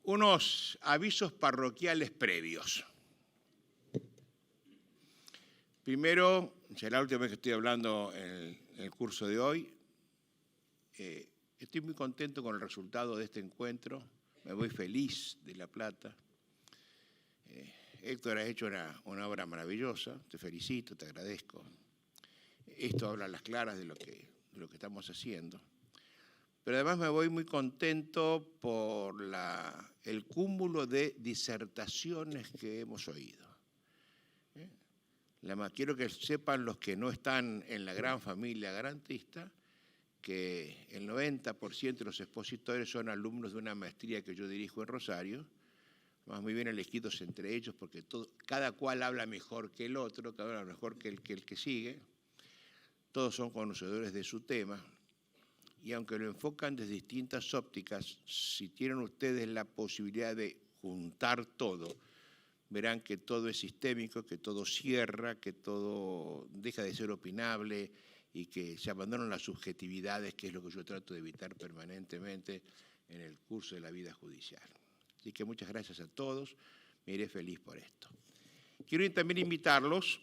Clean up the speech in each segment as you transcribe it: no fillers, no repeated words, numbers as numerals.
Unos avisos parroquiales previos. Primero, ya la última vez que estoy hablando en el curso de hoy, estoy muy contento con el resultado de este encuentro, me voy feliz de La Plata. Héctor, has hecho una obra maravillosa, te felicito, te agradezco. Esto habla a las claras de lo que estamos haciendo. Pero además me voy muy contento por el cúmulo de disertaciones que hemos oído. Quiero que sepan los que no están en la gran familia garantista que el 90% de los expositores son alumnos de una maestría que yo dirijo en Rosario, más muy bien elegidos entre ellos porque cada cual habla mejor que el otro, cada uno habla mejor que el que sigue. Todos son conocedores de su tema. Y aunque lo enfocan desde distintas ópticas, si tienen ustedes la posibilidad de juntar todo, verán que todo es sistémico, que todo cierra, que todo deja de ser opinable y que se abandonan las subjetividades, que es lo que yo trato de evitar permanentemente en el curso de la vida judicial. Así que muchas gracias a todos, me iré feliz por esto. Quiero también invitarlos,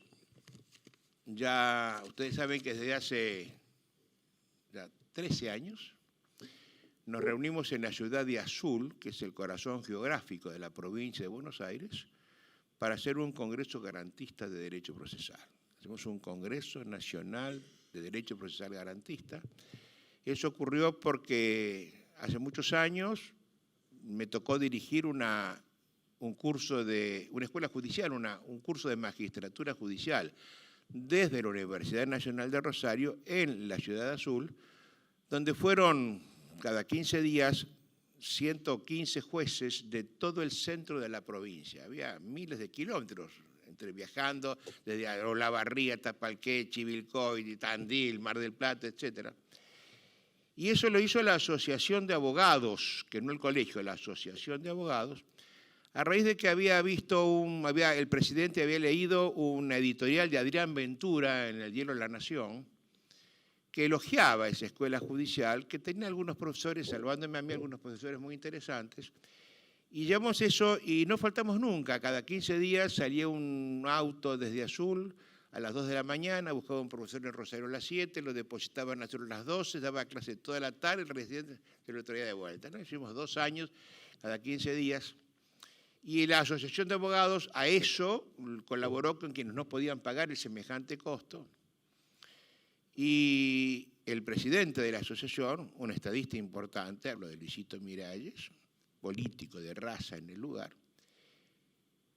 ya ustedes saben que desde hace 13 años, nos reunimos en la ciudad de Azul, que es el corazón geográfico de la provincia de Buenos Aires, para hacer un congreso garantista de derecho procesal. Hacemos un congreso nacional de derecho procesal garantista. Eso ocurrió porque hace muchos años me tocó dirigir un curso de una escuela judicial, un curso de magistratura judicial desde la Universidad Nacional de Rosario en la ciudad de Azul, donde fueron cada 15 días 115 jueces de todo el centro de la provincia. Había miles de kilómetros viajando desde Olavarría, Tapalqué, Chivilcoy, Tandil, Mar del Plata, etc. Y eso lo hizo la Asociación de Abogados, que no el colegio, la Asociación de Abogados, a raíz de que el presidente había leído una editorial de Adrián Ventura en el Diario La Nación, que elogiaba esa escuela judicial, que tenía algunos profesores, salvándome a mí, algunos profesores muy interesantes, y llevamos eso y no faltamos nunca. Cada 15 días salía un auto desde Azul a las 2 de la mañana, buscaba un profesor en Rosario a las 7, lo depositaba en Azul a las 12, daba clase toda la tarde, el residente se lo traía de vuelta, ¿no? Hicimos 2 años, cada 15 días. Y la Asociación de Abogados a eso colaboró con quienes no podían pagar el semejante costo. Y el presidente de la asociación, un estadista importante, hablo de Luisito Miralles, político de raza en el lugar,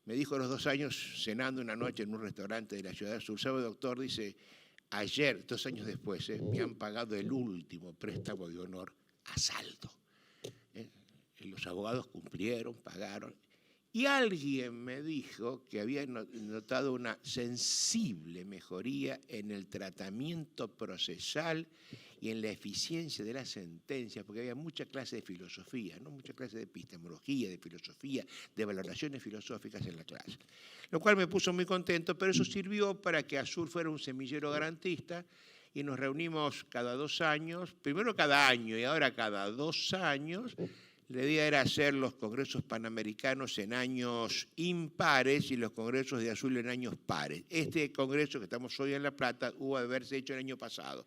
me dijo a los 2 años, cenando una noche en un restaurante de la ciudad de Azul, ¿sabe, doctor? Dice, ayer, 2 años después, me han pagado el último préstamo de honor a saldo. Los abogados cumplieron, pagaron. Y alguien me dijo que había notado una sensible mejoría en el tratamiento procesal y en la eficiencia de las sentencias, porque había mucha clase de filosofía, ¿no? Mucha clase de epistemología, de filosofía, de valoraciones filosóficas en la clase. Lo cual me puso muy contento, pero eso sirvió para que Azul fuera un semillero garantista y nos reunimos cada 2 años, primero cada año y ahora cada 2 años. La idea era hacer los congresos panamericanos en años impares y los congresos de Azul en años pares. Este congreso que estamos hoy en La Plata hubo de haberse hecho el año pasado.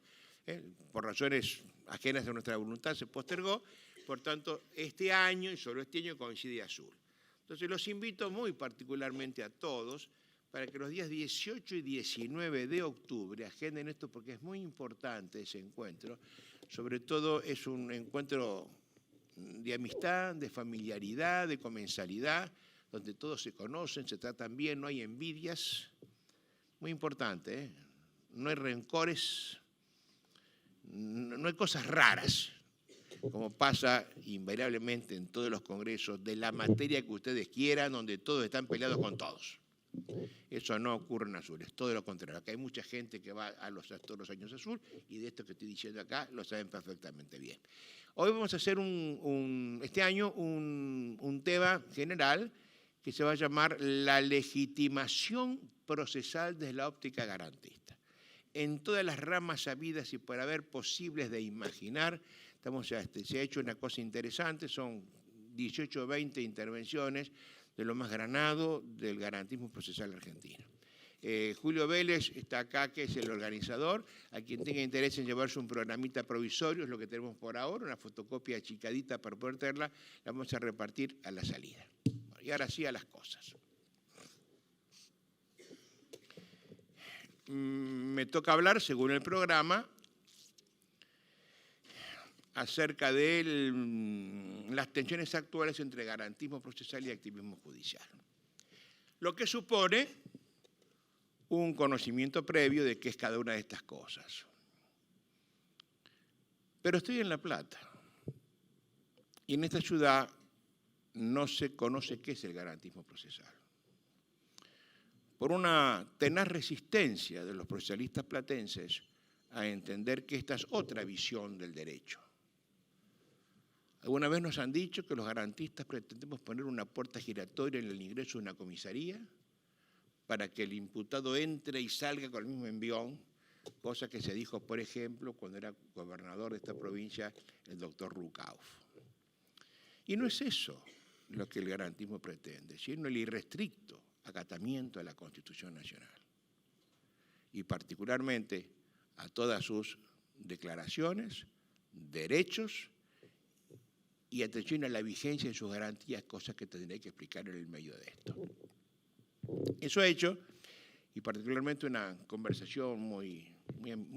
Por razones ajenas a nuestra voluntad se postergó, por tanto este año y solo este año coincide Azul. Entonces los invito muy particularmente a todos para que los días 18 y 19 de octubre agenden esto porque es muy importante ese encuentro. Sobre todo es un encuentro de amistad, de familiaridad, de comensalidad, donde todos se conocen, se tratan bien, no hay envidias. Muy importante, ¿eh? No hay rencores, no hay cosas raras, como pasa invariablemente en todos los congresos, de la materia que ustedes quieran, donde todos están peleados con todos. Eso no ocurre en Azul, es todo lo contrario. Acá hay mucha gente que va todos los años a Azul y de esto que estoy diciendo acá lo saben perfectamente bien. Hoy vamos a hacer este año un tema general que se va a llamar la legitimación procesal desde la óptica garantista. En todas las ramas habidas y por haber posibles de imaginar, se ha hecho una cosa interesante, son 18 o 20 intervenciones de lo más granado del garantismo procesal argentino. Julio Vélez está acá, que es el organizador. A quien tenga interés en llevarse un programita provisorio, es lo que tenemos por ahora, una fotocopia achicadita para poder tenerla, la vamos a repartir a la salida. Y ahora sí a las cosas. Me toca hablar, según el programa, acerca de las tensiones actuales entre garantismo procesal y activismo judicial. Lo que supone un conocimiento previo de qué es cada una de estas cosas. Pero estoy en La Plata, y en esta ciudad no se conoce qué es el garantismo procesal. Por una tenaz resistencia de los procesalistas platenses a entender que esta es otra visión del derecho. Alguna vez nos han dicho que los garantistas pretendemos poner una puerta giratoria en el ingreso de una comisaría para que el imputado entre y salga con el mismo envión, cosa que se dijo, por ejemplo, cuando era gobernador de esta provincia, el doctor Rucauf. Y no es eso lo que el garantismo pretende, sino el irrestricto acatamiento de la Constitución Nacional. Y particularmente a todas sus declaraciones, derechos y atención a la vigencia de sus garantías, cosas que tendré que explicar en el medio de esto. Eso ha hecho, y particularmente una conversación muy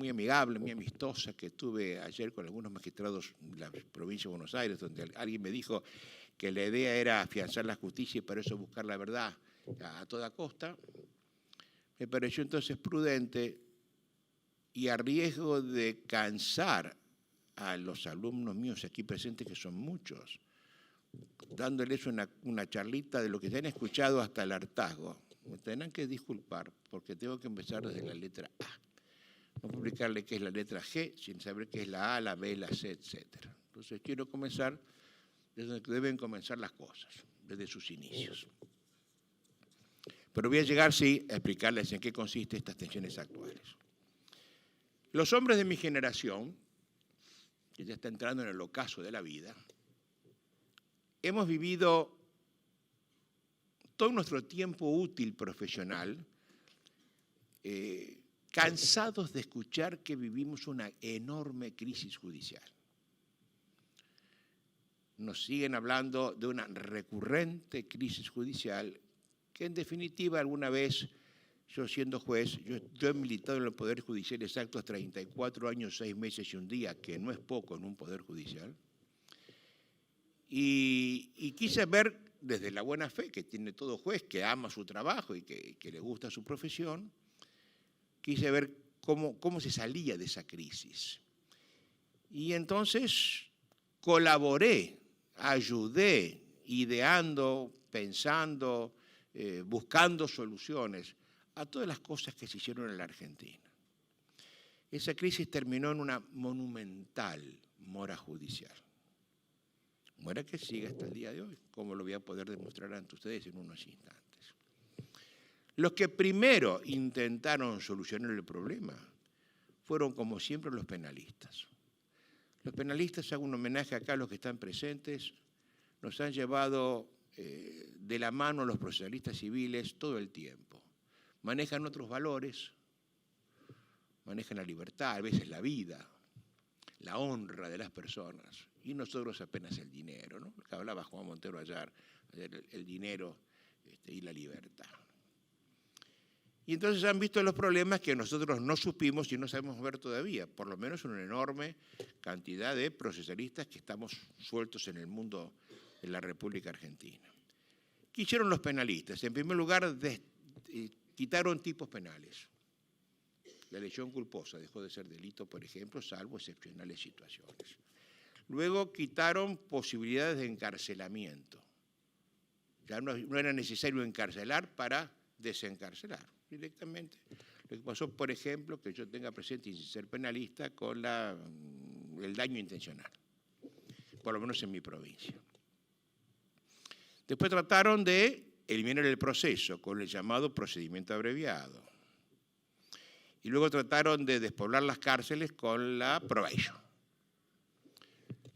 amigable, muy amistosa que tuve ayer con algunos magistrados de la provincia de Buenos Aires, donde alguien me dijo que la idea era afianzar la justicia y para eso buscar la verdad a toda costa. Me pareció entonces prudente y a riesgo de cansar a los alumnos míos aquí presentes, que son muchos, dándoles una charlita de lo que ya han escuchado hasta el hartazgo. Me tendrán que disculpar porque tengo que empezar desde la letra A. No puedo explicarle qué es la letra G sin saber qué es la A, la B, la C, etc. Entonces quiero comenzar desde donde deben comenzar las cosas, desde sus inicios. Pero voy a llegar, sí, a explicarles en qué consisten estas tensiones actuales. Los hombres de mi generación, que ya está entrando en el ocaso de la vida, hemos vivido todo nuestro tiempo útil profesional cansados de escuchar que vivimos una enorme crisis judicial. Nos siguen hablando de una recurrente crisis judicial que en definitiva alguna vez, yo siendo juez, yo he militado en el Poder Judicial exactos 34 años, 6 meses y un día, que no es poco en un Poder Judicial, y quise ver desde la buena fe que tiene todo juez que ama su trabajo y que le gusta su profesión, quise ver cómo se salía de esa crisis. Y entonces colaboré, ayudé, ideando, pensando, buscando soluciones a todas las cosas que se hicieron en la Argentina. Esa crisis terminó en una monumental mora judicial. Mora que sigue hasta el día de hoy, como lo voy a poder demostrar ante ustedes en unos instantes. Los que primero intentaron solucionar el problema fueron, como siempre, los penalistas. Los penalistas, hago un homenaje acá a los que están presentes, nos han llevado de la mano a los procesalistas civiles todo el tiempo. Manejan otros valores, manejan la libertad, a veces la vida, la honra de las personas, y nosotros apenas el dinero, ¿no? Lo que hablaba Juan Montero ayer, el dinero y la libertad. Y entonces han visto los problemas que nosotros no supimos y no sabemos ver todavía, por lo menos una enorme cantidad de procesalistas que estamos sueltos en el mundo de la República Argentina. ¿Qué hicieron los penalistas? En primer lugar, quitaron tipos penales. La lesión culposa dejó de ser delito, por ejemplo, salvo excepcionales situaciones. Luego quitaron posibilidades de encarcelamiento. Ya no era necesario encarcelar para desencarcelar directamente. Lo que pasó, por ejemplo, que yo tenga presente y sin ser penalista, con el daño intencional, por lo menos en mi provincia. Después trataron de eliminar el proceso con el llamado procedimiento abreviado. Y luego trataron de despoblar las cárceles con la probation.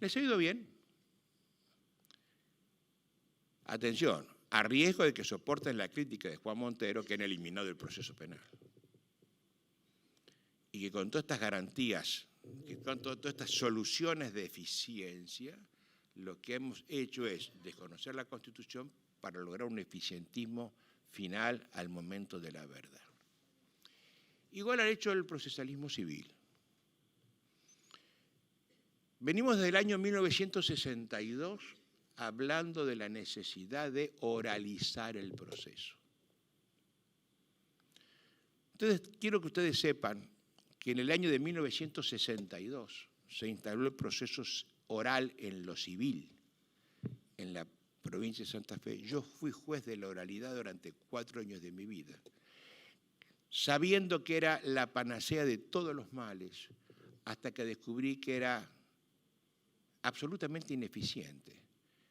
¿Les ha ido bien? Atención, a riesgo de que soporten la crítica de Juan Montero, que han eliminado el proceso penal. Y que con todas estas garantías, que con todas estas soluciones de eficiencia, lo que hemos hecho es desconocer la Constitución para lograr un eficientismo final al momento de la verdad. Igual ha hecho el procesalismo civil. Venimos desde el año 1962 hablando de la necesidad de oralizar el proceso. Entonces, quiero que ustedes sepan que en el año de 1962 se instaló el proceso oral en lo civil, en la provincia de Santa Fe. Yo fui juez de la oralidad durante 4 años de mi vida, sabiendo que era la panacea de todos los males, hasta que descubrí que era absolutamente ineficiente.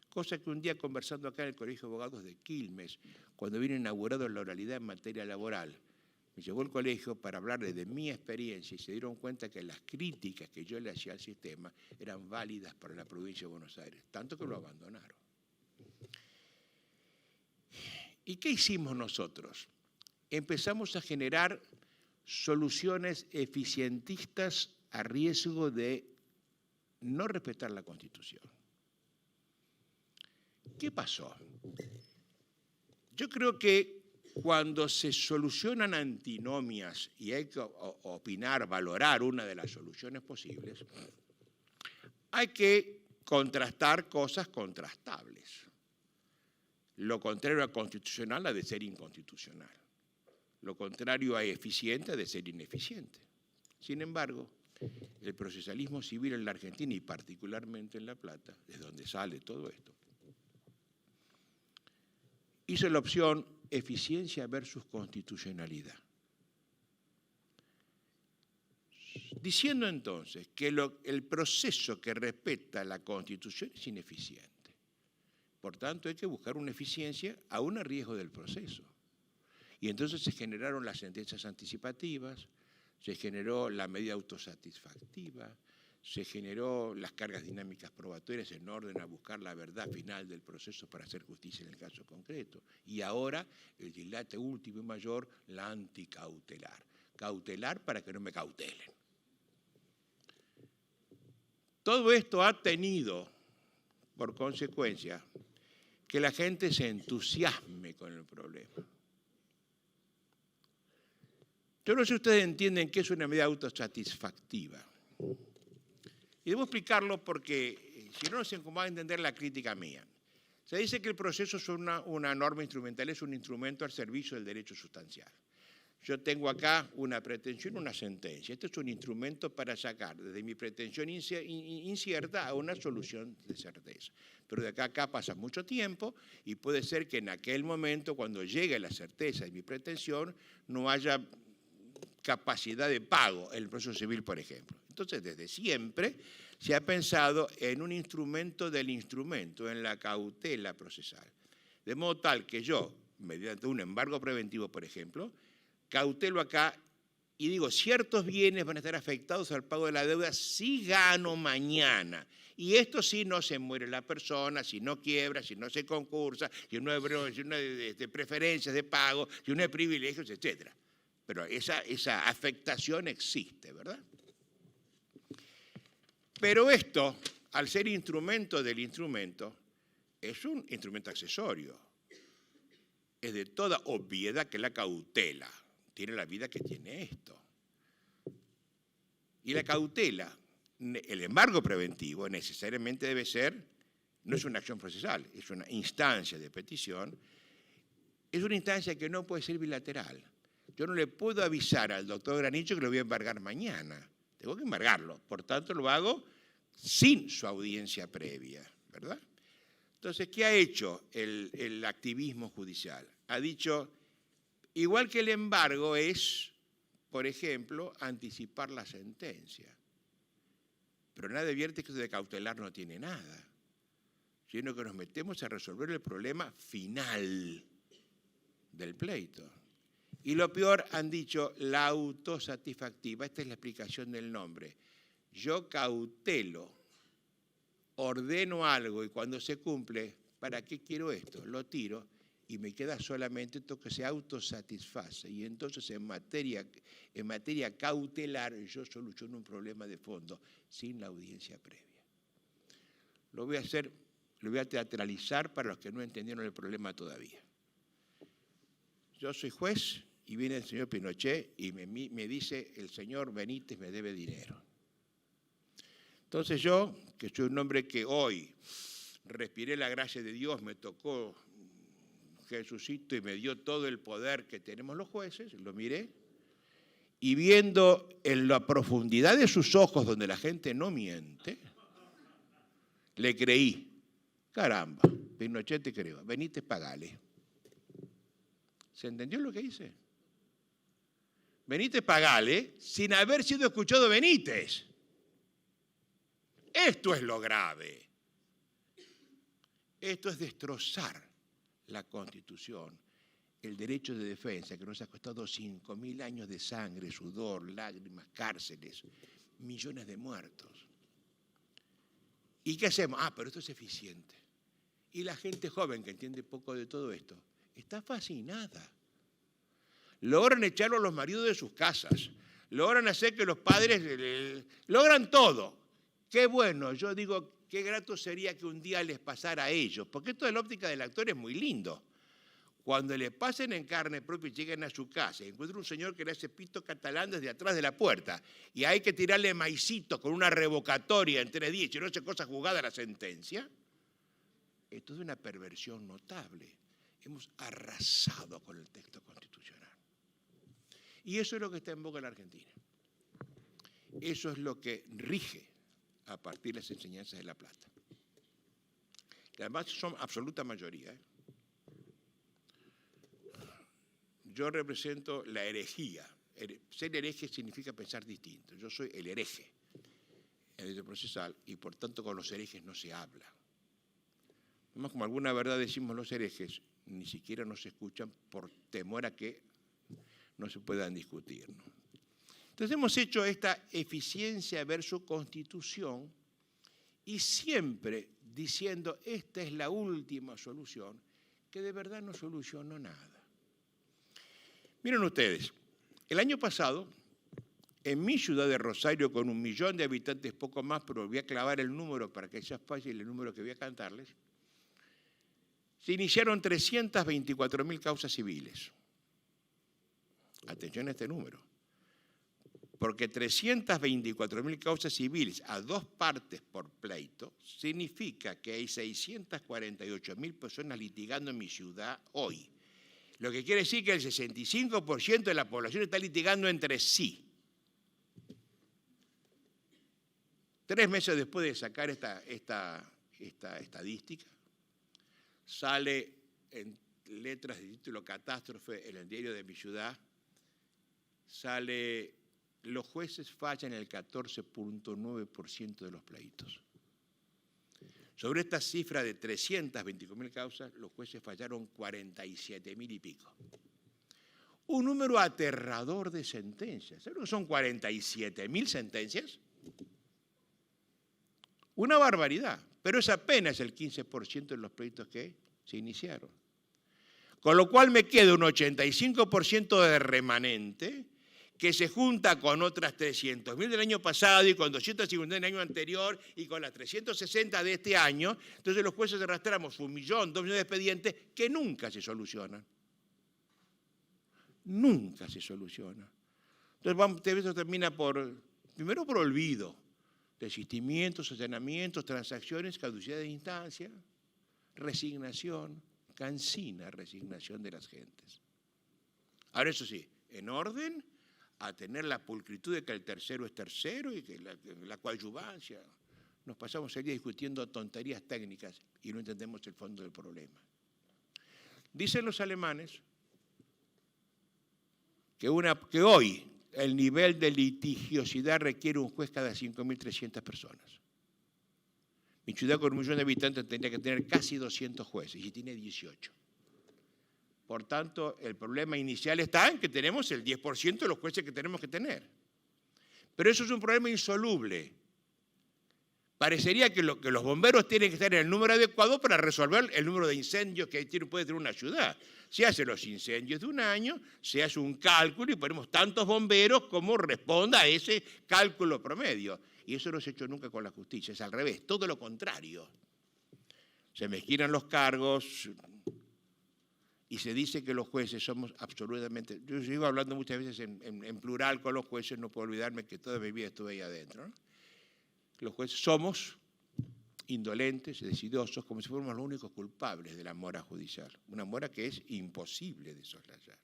Cosa que un día conversando acá en el Colegio de Abogados de Quilmes, cuando vino inaugurado la oralidad en materia laboral, me llevó al colegio para hablarle de mi experiencia y se dieron cuenta que las críticas que yo le hacía al sistema eran válidas para la provincia de Buenos Aires, tanto que lo abandonaron. ¿Y qué hicimos nosotros? Empezamos a generar soluciones eficientistas a riesgo de no respetar la Constitución. ¿Qué pasó? Yo creo que cuando se solucionan antinomias y hay que opinar, valorar una de las soluciones posibles, hay que contrastar cosas contrastables. Lo contrario a constitucional ha de ser inconstitucional. Lo contrario a eficiente ha de ser ineficiente. Sin embargo, el procesalismo civil en la Argentina y particularmente en La Plata, de donde sale todo esto, hizo la opción eficiencia versus constitucionalidad. Diciendo entonces que el proceso que respeta la Constitución es ineficiente. Por tanto, hay que buscar una eficiencia aún a riesgo del proceso. Y entonces se generaron las sentencias anticipativas, se generó la medida autosatisfactiva, se generó las cargas dinámicas probatorias en orden a buscar la verdad final del proceso para hacer justicia en el caso concreto. Y ahora, el dilate último y mayor, la anticautelar. Cautelar para que no me cautelen. Todo esto ha tenido, por consecuencia, que la gente se entusiasme con el problema. Yo no sé si ustedes entienden qué es una medida autosatisfactiva. Y debo explicarlo porque, si no, no sé cómo va a entender la crítica mía. Se dice que el proceso es una norma instrumental, es un instrumento al servicio del derecho sustancial. Yo tengo acá una pretensión, una sentencia. Este es un instrumento para sacar desde mi pretensión incierta a una solución de certeza. Pero de acá a acá pasa mucho tiempo y puede ser que en aquel momento, cuando llegue la certeza de mi pretensión, no haya capacidad de pago en el proceso civil, por ejemplo. Entonces, desde siempre se ha pensado en un instrumento del instrumento, en la cautela procesal. De modo tal que yo, mediante un embargo preventivo, por ejemplo, cautelo acá y digo, ciertos bienes van a estar afectados al pago de la deuda si gano mañana. Y esto sí no se muere la persona, si no quiebra, si no se concursa, si no hay preferencias de pago, si no hay privilegios, etc. Pero esa afectación existe, ¿verdad? Pero esto, al ser instrumento del instrumento, es un instrumento accesorio. Es de toda obviedad que la cautela tiene la vida que tiene esto. Y la cautela, el embargo preventivo, necesariamente debe ser, no es una acción procesal, es una instancia de petición, es una instancia que no puede ser bilateral. Yo no le puedo avisar al doctor Granicho que lo voy a embargar mañana. Tengo que embargarlo. Por tanto, lo hago sin su audiencia previa, ¿verdad? Entonces, ¿qué ha hecho el activismo judicial? Ha dicho, igual que el embargo es, por ejemplo, anticipar la sentencia. Pero nadie advierte que eso de cautelar no tiene nada, sino que nos metemos a resolver el problema final del pleito. Y lo peor, han dicho, la autosatisfactiva. Esta es la explicación del nombre. Yo cautelo, ordeno algo y cuando se cumple, ¿para qué quiero esto? Lo tiro y me queda solamente esto que se autosatisface. Y entonces en materia cautelar yo soluciono un problema de fondo sin la audiencia previa. Lo voy a teatralizar para los que no entendieron el problema todavía. Yo soy juez y viene el señor Pinochet y me dice, el señor Benítez me debe dinero. Entonces yo, que soy un hombre que hoy respiré la gracia de Dios, me tocó Jesucito y me dio todo el poder que tenemos los jueces, lo miré, y viendo en la profundidad de sus ojos donde la gente no miente, le creí. Caramba, Pinochet te creo, Benítez pagale. ¿Se entendió lo que hice? Benítez pagale sin haber sido escuchado Benítez. Esto es lo grave. Esto es destrozar la Constitución, el derecho de defensa que nos ha costado 5.000 años de sangre, sudor, lágrimas, cárceles, millones de muertos. ¿Y qué hacemos? Pero esto es eficiente. Y la gente joven que entiende poco de todo esto está fascinada. Logran echarlo a los maridos de sus casas, logran hacer que los padres, logran todo. Qué bueno, yo digo, qué grato sería que un día les pasara a ellos, porque esto de la óptica del actor es muy lindo. Cuando le pasen en carne propia y lleguen a su casa y encuentran un señor que le hace pito catalán desde atrás de la puerta y hay que tirarle maicito con una revocatoria en 3 días y no hace cosa juzgada la sentencia, esto es una perversión notable. Hemos arrasado con el texto constitucional. Y eso es lo que está en boga en la Argentina. Eso es lo que rige a partir de las enseñanzas de La Plata. Que además son absoluta mayoría. Yo represento la herejía. Ser hereje significa pensar distinto. Yo soy el hereje en el derecho procesal y por tanto con los herejes no se habla. Además, como alguna verdad decimos los herejes, ni siquiera nos escuchan por temor a que no se puedan discutir, ¿no? Entonces hemos hecho esta eficiencia versus constitución y siempre diciendo esta es la última solución, que de verdad no solucionó nada. Miren ustedes, el año pasado, en mi ciudad de Rosario, con 1 millón de habitantes, poco más, pero voy a clavar el número para que sea fácil el número que voy a cantarles, se iniciaron 324.000 causas civiles. Atención a este número. Porque 324.000 causas civiles a 2 partes por pleito significa que hay 648.000 personas litigando en mi ciudad hoy. Lo que quiere decir que el 65% de la población está litigando entre sí. 3 meses después de sacar esta estadística, sale en letras de título catástrofe en el diario de mi ciudad, sale, los jueces fallan el 14.9% de los pleitos. Sobre esta cifra de 325.000 causas, los jueces fallaron 47.000 y pico. Un número aterrador de sentencias. ¿Saben lo que son 47.000 sentencias? Una barbaridad, pero es apenas el 15% de los pleitos que se iniciaron. Con lo cual me queda un 85% de remanente que se junta con otras 300.000 del año pasado y con 250 del año anterior y con las 360 de este año. Entonces los jueces arrastramos 1 millón, 2 millones de expedientes que nunca se solucionan. Nunca se soluciona. Entonces esto termina primero por olvido, desistimientos, allanamientos, transacciones, caducidad de instancia, resignación, cansina resignación de las gentes. Ahora eso sí, en orden a tener la pulcritud de que el tercero es tercero y que la coadyuvancia. Nos pasamos el día discutiendo tonterías técnicas y no entendemos el fondo del problema. Dicen los alemanes que hoy el nivel de litigiosidad requiere un juez cada 5.300 personas. Mi ciudad con 1 millón de habitantes tendría que tener casi 200 jueces y tiene 18. Por tanto, el problema inicial está en que tenemos el 10% de los jueces que tenemos que tener. Pero eso es un problema insoluble. Parecería que los bomberos tienen que estar en el número adecuado para resolver el número de incendios que puede tener una ciudad. Se hacen los incendios de un año, se hace un cálculo y ponemos tantos bomberos como responda a ese cálculo promedio. Y eso no se ha hecho nunca con la justicia, es al revés, todo lo contrario. Se mezquinan los cargos y se dice que los jueces somos absolutamente... Yo sigo hablando muchas veces en plural con los jueces, no puedo olvidarme que toda mi vida estuve ahí adentro, ¿no? Los jueces somos indolentes, decidiosos, como si fuéramos los únicos culpables de la mora judicial. Una mora que es imposible de soslayar.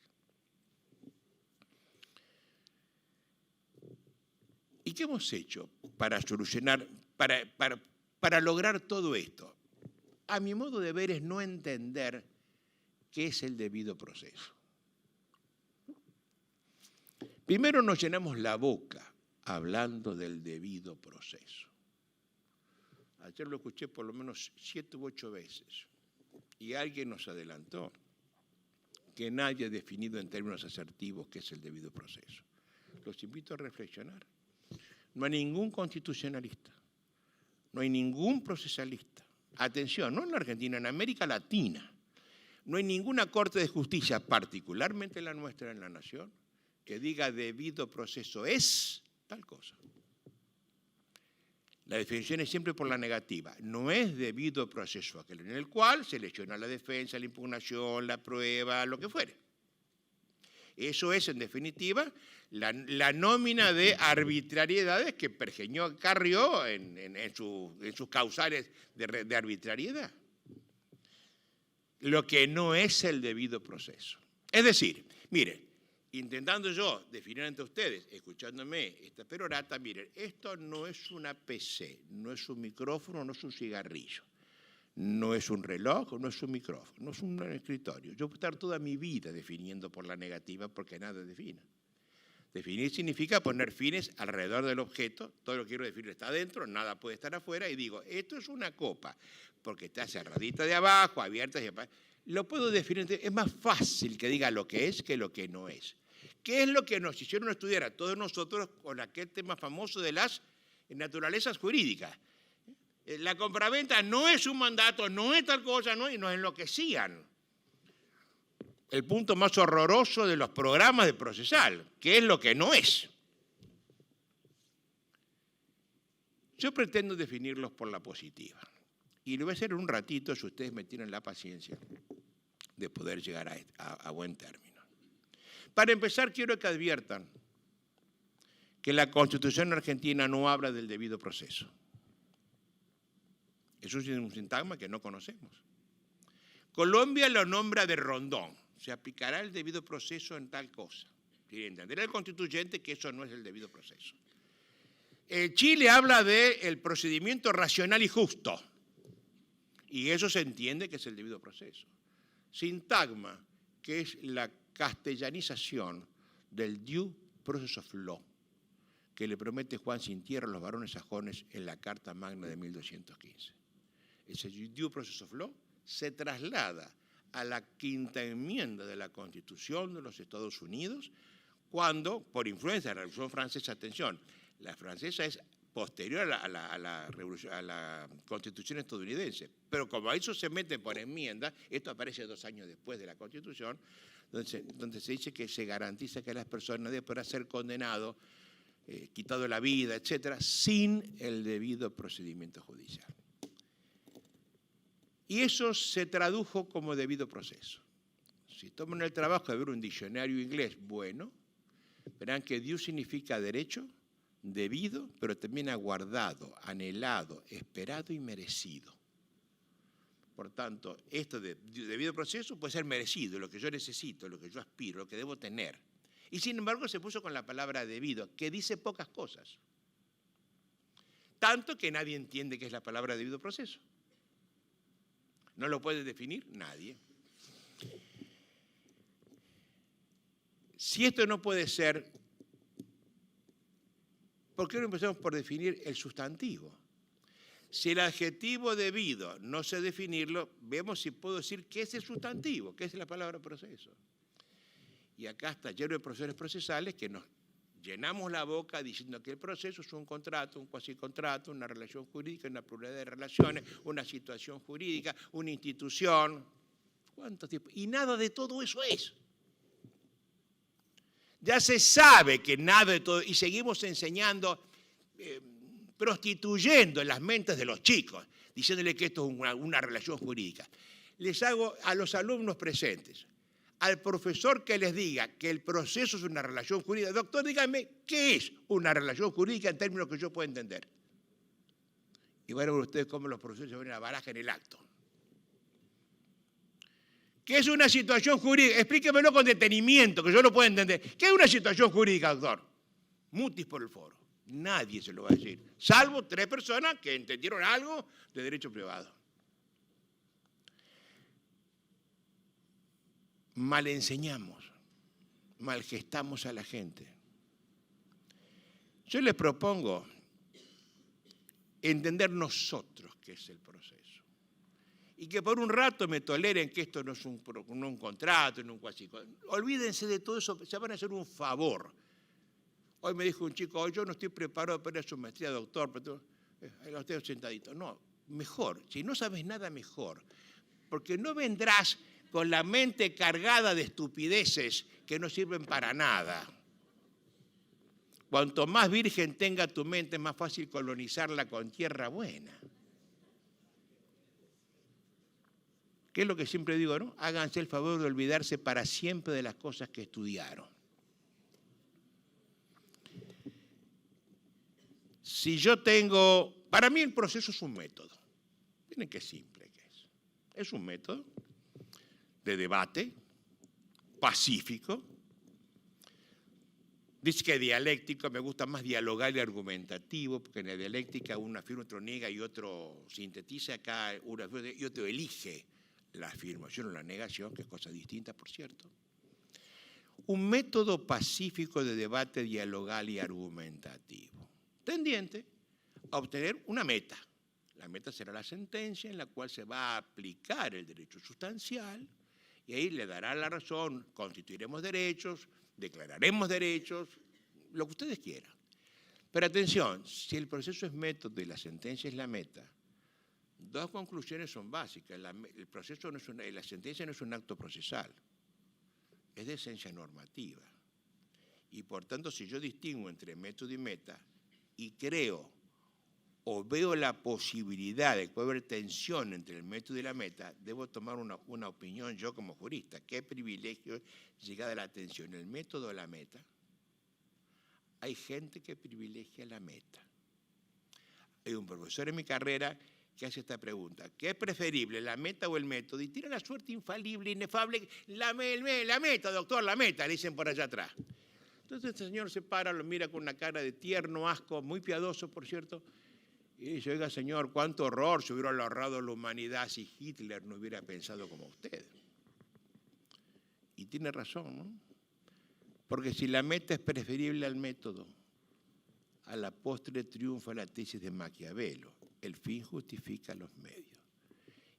¿Y qué hemos hecho para solucionar, para lograr todo esto? A mi modo de ver es no entender qué es el debido proceso. Primero nos llenamos la boca hablando del debido proceso. Ayer lo escuché por lo menos 7 u 8 veces y alguien nos adelantó que nadie ha definido en términos asertivos qué es el debido proceso. Los invito a reflexionar. No hay ningún constitucionalista, no hay ningún procesalista. Atención, no en la Argentina, en América Latina. No hay ninguna corte de justicia, particularmente la nuestra en la Nación, que diga debido proceso es tal cosa. La definición es siempre por la negativa. No es debido proceso aquel en el cual se lesiona la defensa, la impugnación, la prueba, lo que fuere. Eso es, en definitiva, la nómina de arbitrariedades que pergeñó Carrió en sus causales de arbitrariedad. Lo que no es el debido proceso. Es decir, miren, intentando yo definir ante ustedes, escuchándome esta perorata, miren, esto no es una PC, no es un micrófono, no es un cigarrillo, no es un reloj, no es un micrófono, no es un escritorio. Yo puedo estar toda mi vida definiendo por la negativa porque nada define. Definir significa poner fines alrededor del objeto, todo lo que quiero definir está adentro, nada puede estar afuera, y digo, esto es una copa, porque está cerradita de abajo, abierta de abajo. Lo puedo definir, es más fácil que diga lo que es que lo que no es. ¿Qué es lo que nos hicieron estudiar a todos nosotros con aquel tema famoso de las naturalezas jurídicas? La compraventa no es un mandato, no es tal cosa, no, y nos enloquecían. El punto más horroroso de los programas de procesal, que es lo que no es. Yo pretendo definirlos por la positiva. Y lo voy a hacer en un ratito si ustedes me tienen la paciencia de poder llegar a buen término. Para empezar, quiero que adviertan que la Constitución argentina no habla del debido proceso. Eso es un sintagma que no conocemos. Colombia lo nombra de Rondón. Se aplicará el debido proceso en tal cosa. Entenderá el constituyente que eso no es el debido proceso. Chile habla del procedimiento racional y justo. Y eso se entiende que es el debido proceso. Sintagma, que es la castellanización del due process of law, que le promete Juan Sin Tierra a los varones sajones en la Carta Magna de 1215. Ese due process of law se traslada a la quinta enmienda de la Constitución de los Estados Unidos, cuando, por influencia de la Revolución Francesa, atención, la francesa es posterior a la Constitución estadounidense, pero como a eso se mete por enmienda, esto aparece 2 años después de la Constitución, donde se dice que se garantiza que las personas deben poder ser condenados, quitado la vida, etcétera, sin el debido procedimiento judicial. Y eso se tradujo como debido proceso. Si toman el trabajo de ver un diccionario inglés bueno, verán que due significa derecho, debido, pero también aguardado, anhelado, esperado y merecido. Por tanto, esto de debido proceso puede ser merecido, lo que yo necesito, lo que yo aspiro, lo que debo tener. Y sin embargo se puso con la palabra debido, que dice pocas cosas. Tanto que nadie entiende qué es la palabra debido proceso. ¿No lo puede definir? Nadie. Si esto no puede ser, ¿por qué no empezamos por definir el sustantivo? Si el adjetivo debido no sé definirlo, vemos si puedo decir qué es el sustantivo, qué es la palabra proceso. Y acá está lleno de profesores procesales que nos llenamos la boca diciendo que el proceso es un contrato, un cuasicontrato, una relación jurídica, una pluralidad de relaciones, una situación jurídica, una institución. ¿Cuánto tiempo? Y nada de todo eso es. Ya se sabe que nada de todo, y seguimos enseñando, prostituyendo en las mentes de los chicos, diciéndole que esto es una relación jurídica. Les hago a los alumnos presentes, al profesor que les diga que el proceso es una relación jurídica, doctor, dígame, ¿qué es una relación jurídica en términos que yo pueda entender? Y van a ver ustedes cómo los profesores se ven a la baraja en el acto. ¿Qué es una situación jurídica? Explíquemelo con detenimiento, que yo lo pueda entender. ¿Qué es una situación jurídica, doctor? Mutis por el foro. Nadie se lo va a decir, salvo 3 personas que entendieron algo de derecho privado. Mal enseñamos, mal gestamos a la gente. Yo les propongo entender nosotros qué es el proceso. Y que por un rato me toleren que esto no es un contrato, no un cuasicontrato. Olvídense de todo eso, se van a hacer un favor. Hoy me dijo un chico, yo no estoy preparado para su maestría, doctor, pero lo estoy sentadito. No, mejor, si no sabes nada, mejor. Porque no vendrás con la mente cargada de estupideces que no sirven para nada. Cuanto más virgen tenga tu mente, es más fácil colonizarla con tierra buena. ¿Qué es lo que siempre digo, no? Háganse el favor de olvidarse para siempre de las cosas que estudiaron. Si yo tengo... Para mí el proceso es un método. Miren qué simple que es. Es un método de debate pacífico. Dice que dialéctico, me gusta más dialogal y argumentativo, porque en la dialéctica uno afirma, otro niega y otro sintetiza. Acá uno afirma y otro elige la afirmación o la negación, que es cosa distinta, por cierto. Un método pacífico de debate dialogal y argumentativo, tendiente a obtener una meta. La meta será la sentencia en la cual se va a aplicar el derecho sustancial y ahí le dará la razón, constituiremos derechos, declararemos derechos, lo que ustedes quieran. Pero atención, si el proceso es método y la sentencia es la meta, 2 conclusiones son básicas. El proceso no es la sentencia no es un acto procesal, es de esencia normativa. Y por tanto, si yo distingo entre método y meta y creo o veo la posibilidad de que puede haber tensión entre el método y la meta, debo tomar una opinión yo como jurista. ¿Qué privilegio llega a la tensión, el método o la meta? Hay gente que privilegia la meta. Hay un profesor en mi carrera que hace esta pregunta: ¿qué es preferible, la meta o el método? Y tiene la suerte infalible, inefable, la meta, doctor, la meta, le dicen por allá atrás. Entonces el señor se para, lo mira con una cara de tierno asco, muy piadoso, por cierto, y dice, oiga, señor, cuánto horror se hubiera ahorrado la humanidad si Hitler no hubiera pensado como usted. Y tiene razón, ¿no? Porque si la meta es preferible al método, a la postre triunfa la tesis de Maquiavelo: el fin justifica los medios.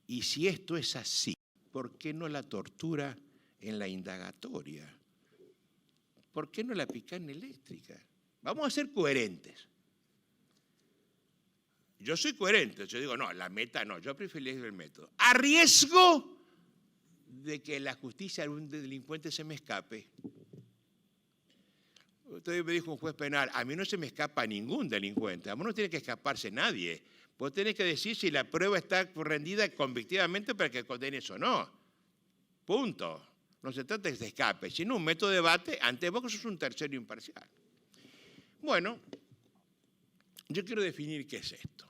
Y si esto es así, ¿por qué no la tortura en la indagatoria? ¿Por qué no la picana eléctrica? Vamos a ser coherentes. Yo soy coherente, yo digo, no, la meta no, yo privilegio el método. A riesgo de que la justicia de un delincuente se me escape. Usted me dijo un juez penal, a mí no se me escapa ningún delincuente, a mí no tiene que escaparse nadie. Vos tenés que decir si la prueba está rendida convictivamente para que condenes o no. Punto. No se trata de que se escape, sino un método de debate ante vos que sos un tercero imparcial. Bueno, yo quiero definir qué es esto.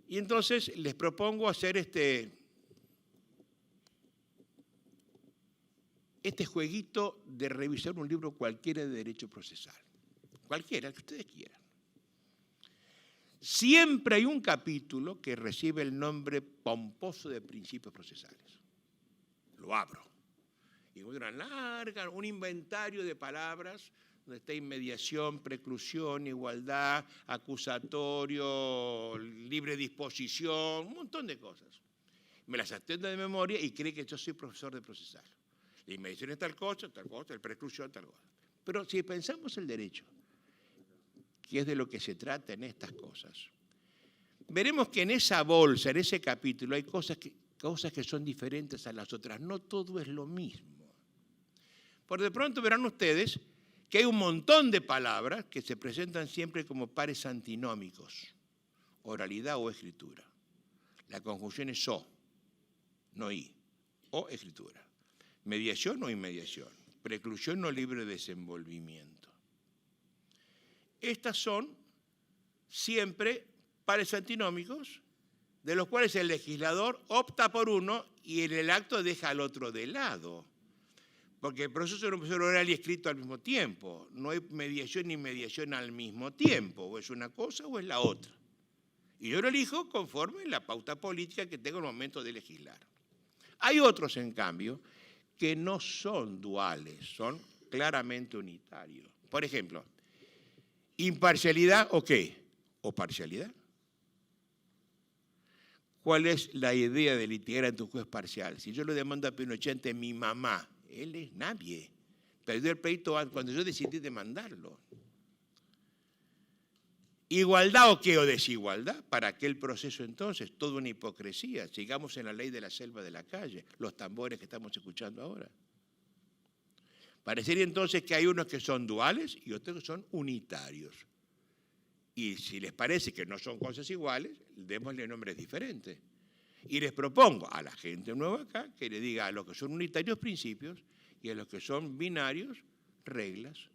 Y entonces les propongo hacer este jueguito de revisar un libro cualquiera de derecho procesal. Cualquiera, el que ustedes quieran. Siempre hay un capítulo que recibe el nombre pomposo de principios procesales. Lo abro. Y un inventario de palabras donde está inmediación, preclusión, igualdad, acusatorio, libre disposición, un montón de cosas. Me las atendo de memoria y cree que yo soy profesor de procesal. La inmediación es tal cosa, el preclusión, tal cosa. Pero si pensamos el derecho, que es de lo que se trata en estas cosas, veremos que en esa bolsa, en ese capítulo, hay cosas que son diferentes a las otras. No todo es lo mismo. Por de pronto verán ustedes que hay un montón de palabras que se presentan siempre como pares antinómicos, oralidad o escritura. La conjunción es o, no i, o escritura. Mediación o inmediación. Preclusión o libre desenvolvimiento. Estas son siempre pares antinómicos, de los cuales el legislador opta por uno y en el acto deja al otro de lado. Porque el proceso es un proceso oral y escrito al mismo tiempo. No hay mediación ni mediación al mismo tiempo. O es una cosa o es la otra. Y yo lo elijo conforme la pauta política que tengo en el momento de legislar. Hay otros, en cambio, que no son duales, son claramente unitarios. Por ejemplo, imparcialidad o qué, o parcialidad. ¿Cuál es la idea de litigar ante un juez parcial? Si yo le demando a Pinochet ante mi mamá, él es nadie. Perdió el pleito cuando yo decidí demandarlo. ¿Igualdad o qué o desigualdad? ¿Para aquel proceso entonces? Toda una hipocresía. Sigamos en la ley de la selva de la calle, los tambores que estamos escuchando ahora. Parecería entonces que hay unos que son duales y otros que son unitarios. Y si les parece que no son cosas iguales, démosle nombres diferentes. Y les propongo a la gente nueva acá que le diga a los que son unitarios principios y a los que son binarios reglas.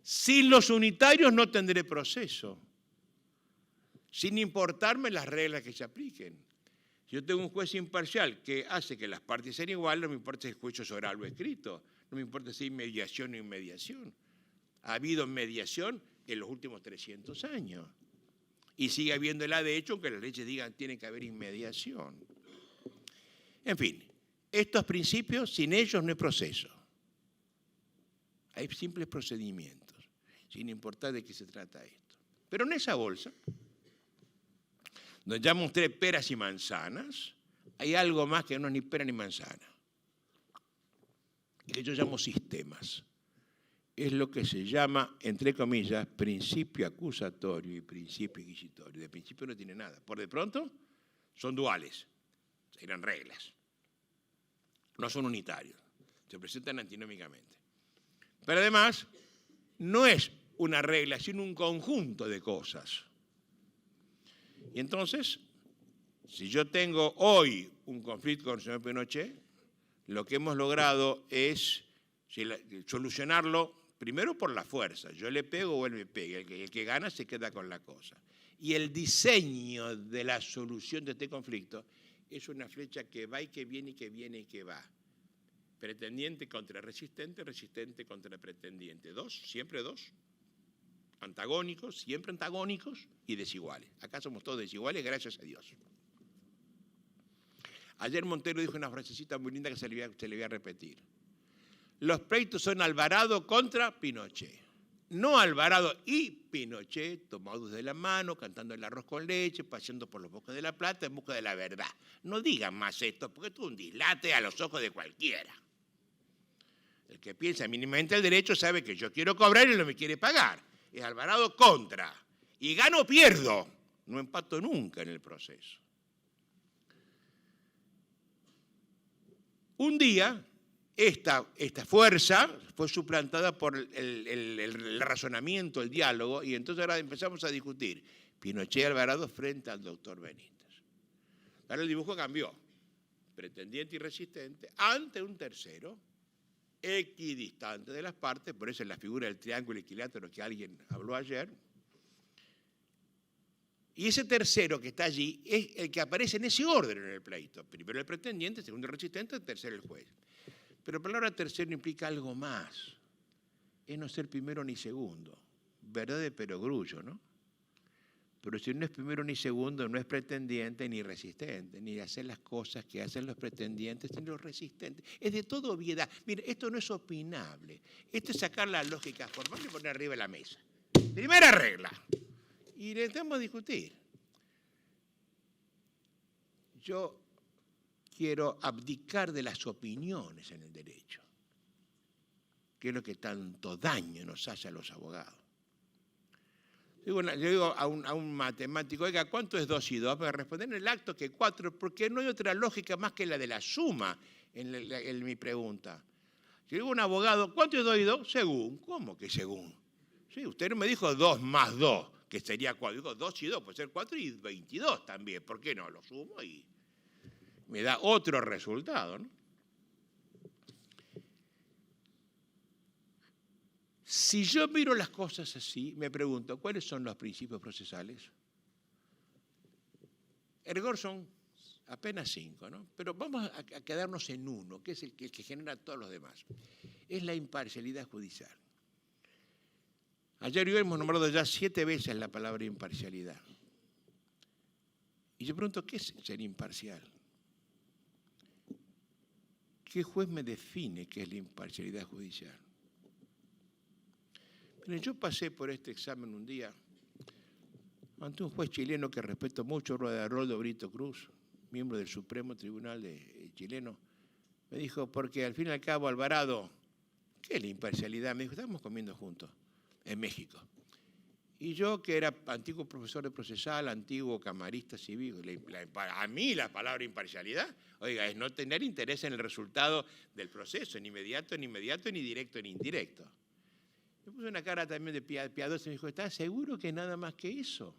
Sin los unitarios no tendré proceso, sin importarme las reglas que se apliquen. Si yo tengo un juez imparcial que hace que las partes sean iguales, no me importa si el juicio es oral o escrito, no me importa si hay mediación o inmediación. Ha habido mediación en los últimos 300 años. Y sigue habiéndola, de hecho, aunque las leyes digan que tiene que haber inmediación. En fin, estos principios, sin ellos no hay proceso. Hay simples procedimientos, sin importar de qué se trata esto. Pero en esa bolsa, donde ya mostré peras y manzanas, hay algo más que no es ni pera ni manzana, y que yo llamo sistemas. Es lo que se llama, entre comillas, principio acusatorio y principio inquisitorio. De principio no tiene nada. Por de pronto, son duales, serán reglas. No son unitarios, se presentan antinómicamente. Pero además, no es una regla, sino un conjunto de cosas. Y entonces, si yo tengo hoy un conflicto con el señor Pinochet, lo que hemos logrado es solucionarlo primero por la fuerza. Yo le pego o él me pega. El que gana se queda con la cosa. Y el diseño de la solución de este conflicto es una flecha que va y que viene y que viene y que va. Pretendiente contra resistente, resistente contra pretendiente. Siempre dos. Antagónicos, siempre antagónicos y desiguales. Acá somos todos desiguales, gracias a Dios. Ayer Montero dijo una frasecita muy linda que se le voy a repetir. Los pleitos son Alvarado contra Pinochet. No Alvarado y Pinochet tomados de la mano, cantando el arroz con leche, paseando por los bosques de La Plata en busca de la verdad. No digan más esto, porque esto es un dislate a los ojos de cualquiera. El que piensa mínimamente el derecho sabe que yo quiero cobrar y él no me quiere pagar. Es Alvarado contra. Y gano o pierdo. No empato nunca en el proceso. Un día, esta fuerza fue suplantada por el razonamiento, el diálogo, y entonces ahora empezamos a discutir Pinochet y Alvarado frente al doctor Benítez. Ahora el dibujo cambió. Pretendiente y resistente ante un tercero, equidistante de las partes, por eso es la figura del triángulo equilátero que alguien habló ayer. Y ese tercero que está allí es el que aparece en ese orden en el pleito. Primero el pretendiente, segundo el resistente, tercero el juez. Pero la palabra tercero implica algo más. Es no ser primero ni segundo. Verdad de perogrullo, ¿no? Pero si no es primero ni segundo, no es pretendiente ni resistente, ni hacer las cosas que hacen los pretendientes ni los resistentes. Es de toda obviedad. Mire, esto no es opinable. Esto es sacar la lógica formal y poner arriba de la mesa. Primera regla. Y le intentamos discutir. Yo quiero abdicar de las opiniones en el derecho, que es lo que tanto daño nos hace a los abogados. Yo digo a un matemático, oiga, ¿cuánto es 2 y 2? Me responde en el acto que 4, porque no hay otra lógica más que la de la suma en mi pregunta. Yo digo a un abogado, ¿cuánto es 2 y 2? Según. ¿Cómo que según? Sí, usted no me dijo 2 más 2, que sería 4. Digo 2 y 2, puede ser 4 y 22 también. ¿Por qué no? Lo sumo y me da otro resultado, ¿no? Si yo miro las cosas así, me pregunto, ¿cuáles son los principios procesales? En rigor son apenas 5, ¿no? Pero vamos a quedarnos en uno, que es el que genera a todos los demás. Es la imparcialidad judicial. Ayer y hoy hemos nombrado ya 7 veces la palabra imparcialidad. Y yo pregunto, ¿qué es ser imparcial? ¿Qué juez me define qué es la imparcialidad judicial? Miren, yo pasé por este examen un día ante un juez chileno que respeto mucho, Roldo Brito Cruz, miembro del Supremo Tribunal chileno. Me dijo, porque al fin y al cabo, Alvarado, ¿qué es la imparcialidad? Me dijo, estamos comiendo juntos en México. Y yo, que era antiguo profesor de procesal, antiguo camarista civil, a mí la palabra imparcialidad, oiga, es no tener interés en el resultado del proceso, ni inmediato, ni directo, ni indirecto. Me puso una cara también de piadosa y me dijo, ¿estás seguro que nada más que eso?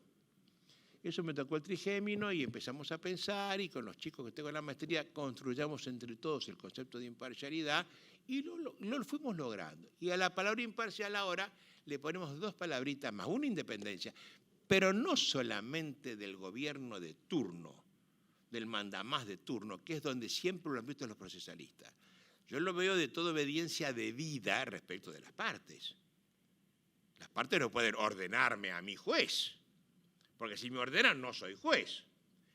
Eso me tocó el trigémino y empezamos a pensar, y con los chicos que tengo en la maestría construyamos entre todos el concepto de imparcialidad y lo fuimos logrando. Y a la palabra imparcial ahora le ponemos 2 palabritas más, una independencia, pero no solamente del gobierno de turno, del mandamás de turno, que es donde siempre lo han visto los procesalistas. Yo lo veo de toda obediencia debida respecto de las partes. Las partes no pueden ordenarme a mi juez, porque si me ordenan no soy juez,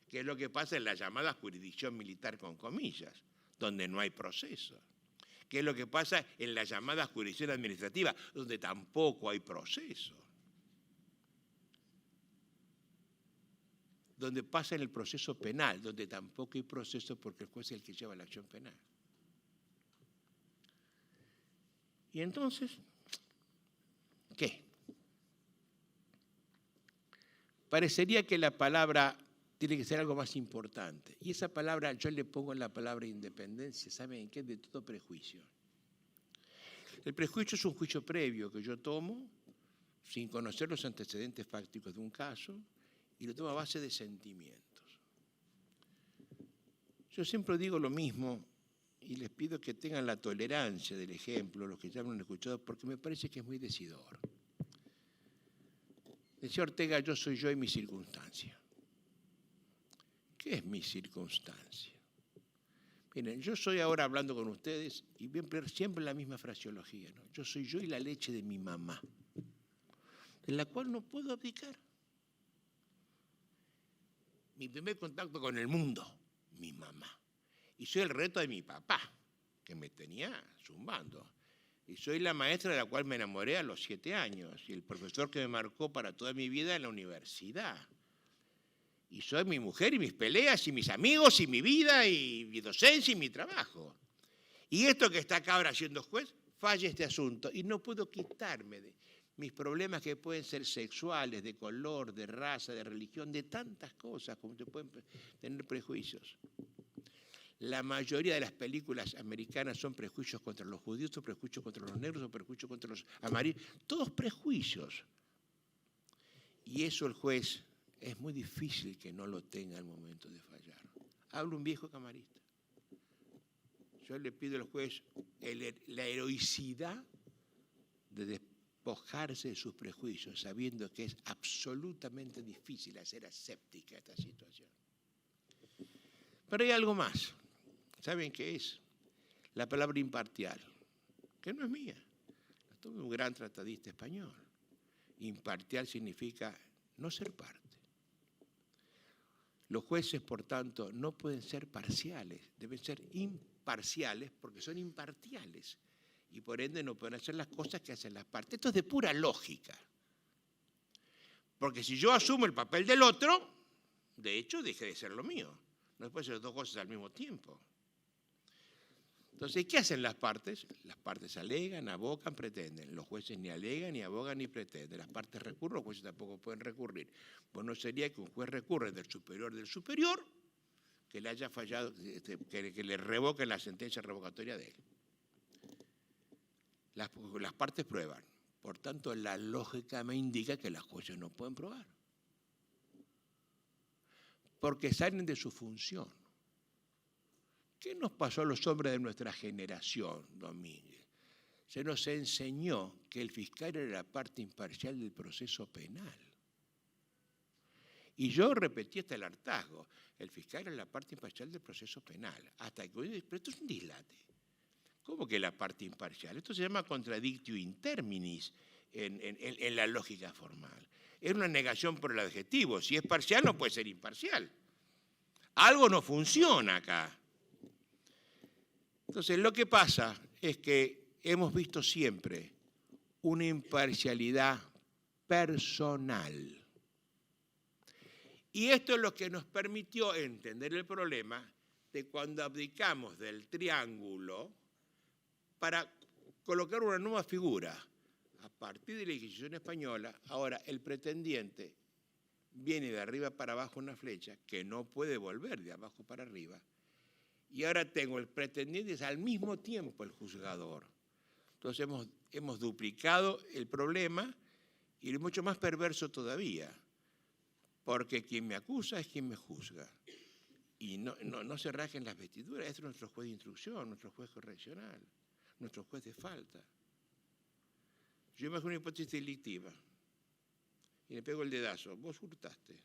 que es lo que pasa en la llamada jurisdicción militar con comillas, donde no hay proceso. Que es lo que pasa en la llamada jurisdicción administrativa, donde tampoco hay proceso. Donde pasa en el proceso penal, donde tampoco hay proceso porque el juez es el que lleva la acción penal. Y entonces, ¿qué? Parecería que la palabra tiene que ser algo más importante. Y esa palabra, yo le pongo en la palabra independencia, ¿saben en qué? De todo prejuicio. El prejuicio es un juicio previo que yo tomo sin conocer los antecedentes fácticos de un caso y lo tomo a base de sentimientos. Yo siempre digo lo mismo y les pido que tengan la tolerancia del ejemplo, los que ya me han escuchado, porque me parece que es muy decidor. Decía Ortega, yo soy yo y mi circunstancia. ¿Qué es mi circunstancia? Miren, yo estoy ahora hablando con ustedes y siempre la misma fraseología, ¿no? Yo soy yo y la leche de mi mamá, de la cual no puedo abdicar. Mi primer contacto con el mundo, mi mamá. Y soy el reto de mi papá, que me tenía zumbando. Y soy la maestra de la cual me enamoré a los 7 años y el profesor que me marcó para toda mi vida en la universidad. Y soy mi mujer y mis peleas y mis amigos y mi vida y mi docencia y mi trabajo. Y esto que está acá ahora siendo juez, falla este asunto y no puedo quitarme de mis problemas que pueden ser sexuales, de color, de raza, de religión, de tantas cosas como se pueden tener prejuicios. La mayoría de las películas americanas son prejuicios contra los judíos, son prejuicios contra los negros, son prejuicios contra los amarillos, todos prejuicios. Y eso el juez es muy difícil que no lo tenga al momento de fallar. Habla un viejo camarista. Yo le pido al juez la heroicidad de despojarse de sus prejuicios, sabiendo que es absolutamente difícil hacer aséptica esta situación. Pero hay algo más. ¿Saben qué es? La palabra imparcial, que no es mía. La tomé un gran tratadista español. Imparcial significa no ser parte. Los jueces, por tanto, no pueden ser parciales, deben ser imparciales porque son imparciales y por ende no pueden hacer las cosas que hacen las partes. Esto es de pura lógica. Porque si yo asumo el papel del otro, de hecho, deje de ser lo mío. No puede ser dos cosas al mismo tiempo. Entonces, ¿qué hacen las partes? Las partes alegan, abogan, pretenden. Los jueces ni alegan, ni abogan, ni pretenden. Las partes recurren, los jueces tampoco pueden recurrir. Pues no sería que un juez recurre del superior, que le haya fallado, que le revoquen la sentencia revocatoria de él. Las partes prueban. Por tanto, la lógica me indica que las jueces no pueden probar. Porque salen de su función. ¿Qué nos pasó a los hombres de nuestra generación, Domínguez? Se nos enseñó que el fiscal era la parte imparcial del proceso penal. Y yo repetí hasta el hartazgo, el fiscal era la parte imparcial del proceso penal. Hasta que hoy, pero esto es un dislate. ¿Cómo que la parte imparcial? Esto se llama contradictio in terminis en la lógica formal. Es una negación por el adjetivo. Si es parcial, no puede ser imparcial. Algo no funciona acá. Entonces, lo que pasa es que hemos visto siempre una imparcialidad personal. Y esto es lo que nos permitió entender el problema de cuando abdicamos del triángulo para colocar una nueva figura. A partir de la Inquisición española, ahora el pretendiente viene de arriba para abajo una flecha que no puede volver de abajo para arriba. Y ahora tengo el pretendiente es al mismo tiempo el juzgador. Entonces hemos duplicado el problema y es mucho más perverso todavía, porque quien me acusa es quien me juzga. Y no se rajen las vestiduras, este es nuestro juez de instrucción, nuestro juez correccional, nuestro juez de falta. Yo me hago una hipótesis delictiva y le pego el dedazo, vos hurtaste.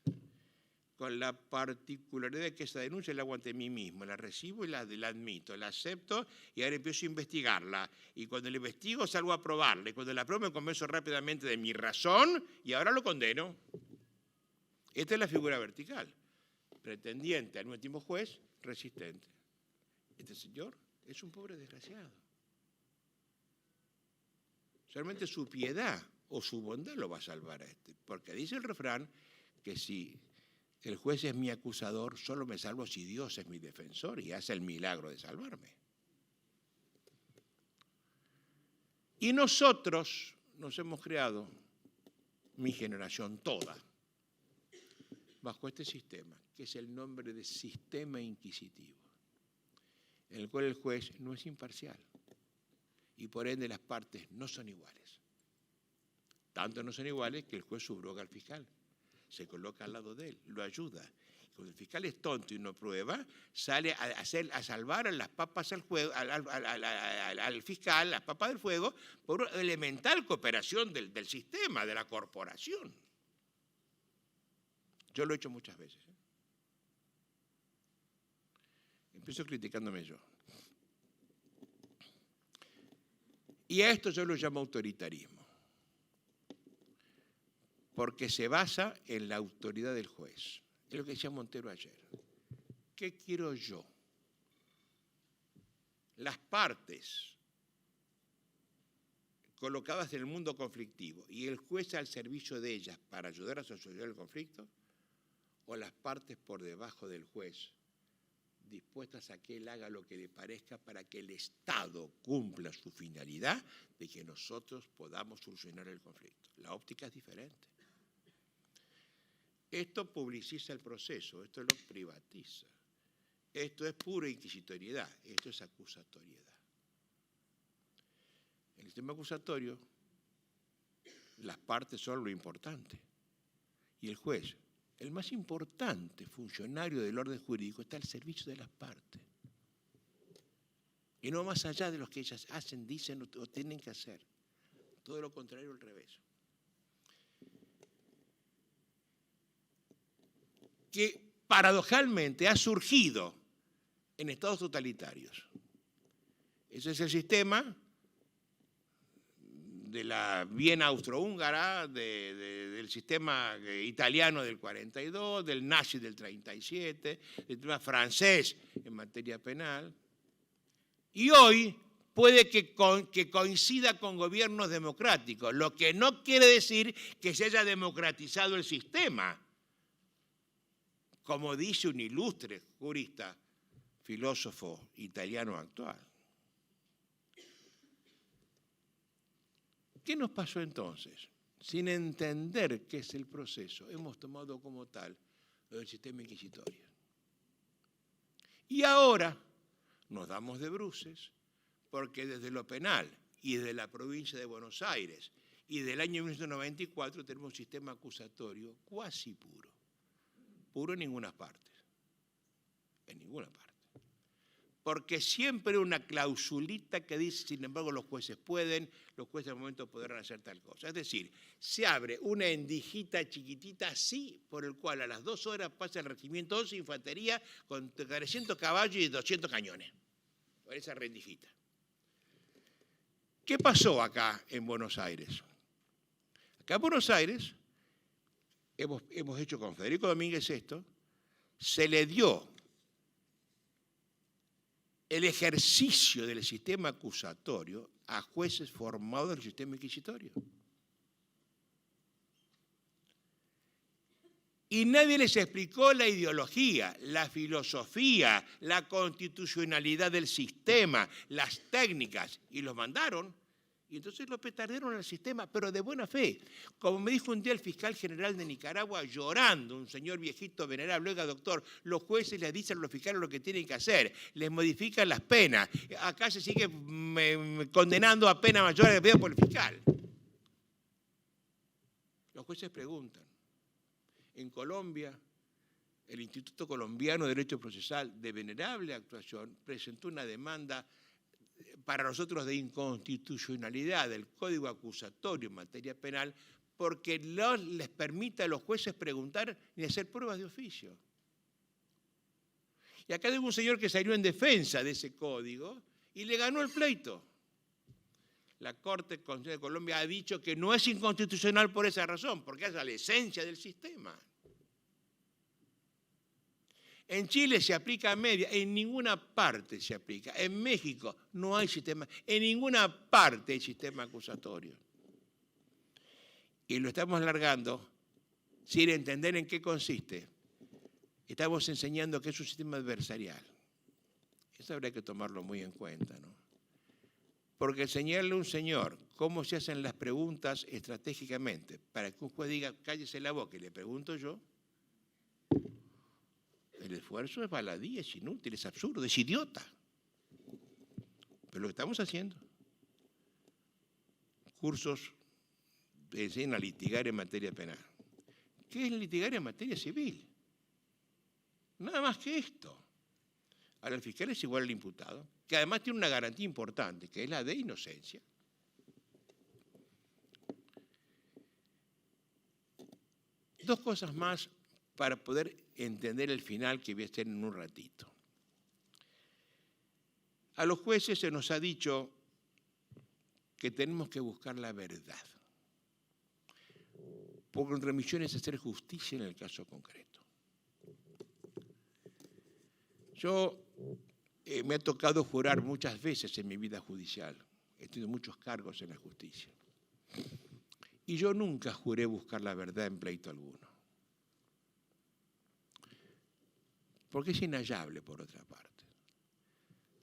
Con la particularidad de que esa denuncia la hago ante mí mismo, la recibo y la admito, la acepto y ahora empiezo a investigarla. Y cuando la investigo salgo a probarla. Y cuando la pruebo me convenzo rápidamente de mi razón y ahora lo condeno. Esta es la figura vertical. Pretendiente, al mismo tiempo juez, resistente. Este señor es un pobre desgraciado. Solamente su piedad o su bondad lo va a salvar a este. Porque dice el refrán que si el juez es mi acusador, solo me salvo si Dios es mi defensor y hace el milagro de salvarme. Y nosotros nos hemos creado, mi generación toda, bajo este sistema, que es el nombre de sistema inquisitivo, en el cual el juez no es imparcial y por ende las partes no son iguales. Tanto no son iguales que el juez subroga al fiscal. Se coloca al lado de él, lo ayuda. Cuando el fiscal es tonto y no prueba, sale a salvar a las papas al fiscal, las papas del fuego, por una elemental cooperación del sistema, de la corporación. Yo lo he hecho muchas veces. Empiezo criticándome yo. Y a esto yo lo llamo autoritarismo. Porque se basa en la autoridad del juez. Es lo que decía Montero ayer. ¿Qué quiero yo? Las partes colocadas en el mundo conflictivo y el juez al servicio de ellas para ayudar a solucionar el conflicto, o las partes por debajo del juez dispuestas a que él haga lo que le parezca para que el Estado cumpla su finalidad de que nosotros podamos solucionar el conflicto. La óptica es diferente. Esto publiciza el proceso, esto lo privatiza. Esto es pura inquisitoriedad, esto es acusatoriedad. En el sistema acusatorio, las partes son lo importante. Y el juez, el más importante funcionario del orden jurídico, está al servicio de las partes. Y no más allá de lo que ellas hacen, dicen o tienen que hacer. Todo lo contrario al revés. Que paradojalmente ha surgido en estados totalitarios. Ese es el sistema de la Viena austrohúngara, del sistema italiano del 42, del nazi del 37, del sistema francés en materia penal. Y hoy puede que coincida con gobiernos democráticos, lo que no quiere decir que se haya democratizado el sistema, como dice un ilustre jurista, filósofo italiano actual. ¿Qué nos pasó entonces? Sin entender qué es el proceso, hemos tomado como tal el sistema inquisitorio. Y ahora nos damos de bruces porque desde lo penal y desde la provincia de Buenos Aires y del año 1994 tenemos un sistema acusatorio cuasi puro. Puro en ninguna parte. En ninguna parte. Porque siempre una clausulita que dice, sin embargo, los jueces pueden, los jueces de momento podrán hacer tal cosa. Es decir, se abre una endijita chiquitita así, por el cual a las 2 horas pasa el regimiento 11 infantería con 300 caballos y 200 cañones. Por esa rendijita. ¿Qué pasó acá en Buenos Aires? Acá en Buenos Aires, hemos hecho con Federico Domínguez esto, se le dio el ejercicio del sistema acusatorio a jueces formados en el sistema inquisitorio. Y nadie les explicó la ideología, la filosofía, la constitucionalidad del sistema, las técnicas, y los mandaron. Y entonces lo petardearon al sistema, pero de buena fe. Como me dijo un día el fiscal general de Nicaragua, llorando, un señor viejito venerable, oiga, doctor, los jueces les dicen a los fiscales lo que tienen que hacer, les modifican las penas. Acá se sigue condenando a pena mayor por el fiscal. Los jueces preguntan. En Colombia, el Instituto Colombiano de Derecho Procesal, de venerable actuación, presentó una demanda para nosotros de inconstitucionalidad del Código Acusatorio en materia penal porque no les permite a los jueces preguntar ni hacer pruebas de oficio. Y acá hay un señor que salió en defensa de ese código y le ganó el pleito. La Corte Constitucional de Colombia ha dicho que no es inconstitucional por esa razón, porque es la esencia del sistema. En Chile se aplica a media, en ninguna parte se aplica. En México no hay sistema, en ninguna parte hay sistema acusatorio. Y lo estamos alargando sin entender en qué consiste. Estamos enseñando que es un sistema adversarial. Eso habría que tomarlo muy en cuenta, ¿no? Porque enseñarle a un señor cómo se hacen las preguntas estratégicamente para que un juez diga, cállese la boca y le pregunto yo, el esfuerzo es baladí, es inútil, es absurdo, es idiota. Pero lo que estamos haciendo, cursos que enseñan a litigar en materia penal. ¿Qué es litigar en materia civil? Nada más que esto. Ahora el fiscal es igual al imputado, que además tiene una garantía importante, que es la de inocencia. Dos cosas más para poder entender el final que voy a hacer en un ratito. A los jueces se nos ha dicho que tenemos que buscar la verdad, porque en remisión es hacer justicia en el caso concreto. Yo me ha tocado jurar muchas veces en mi vida judicial, he tenido muchos cargos en la justicia, y yo nunca juré buscar la verdad en pleito alguno. Porque es inhallable por otra parte.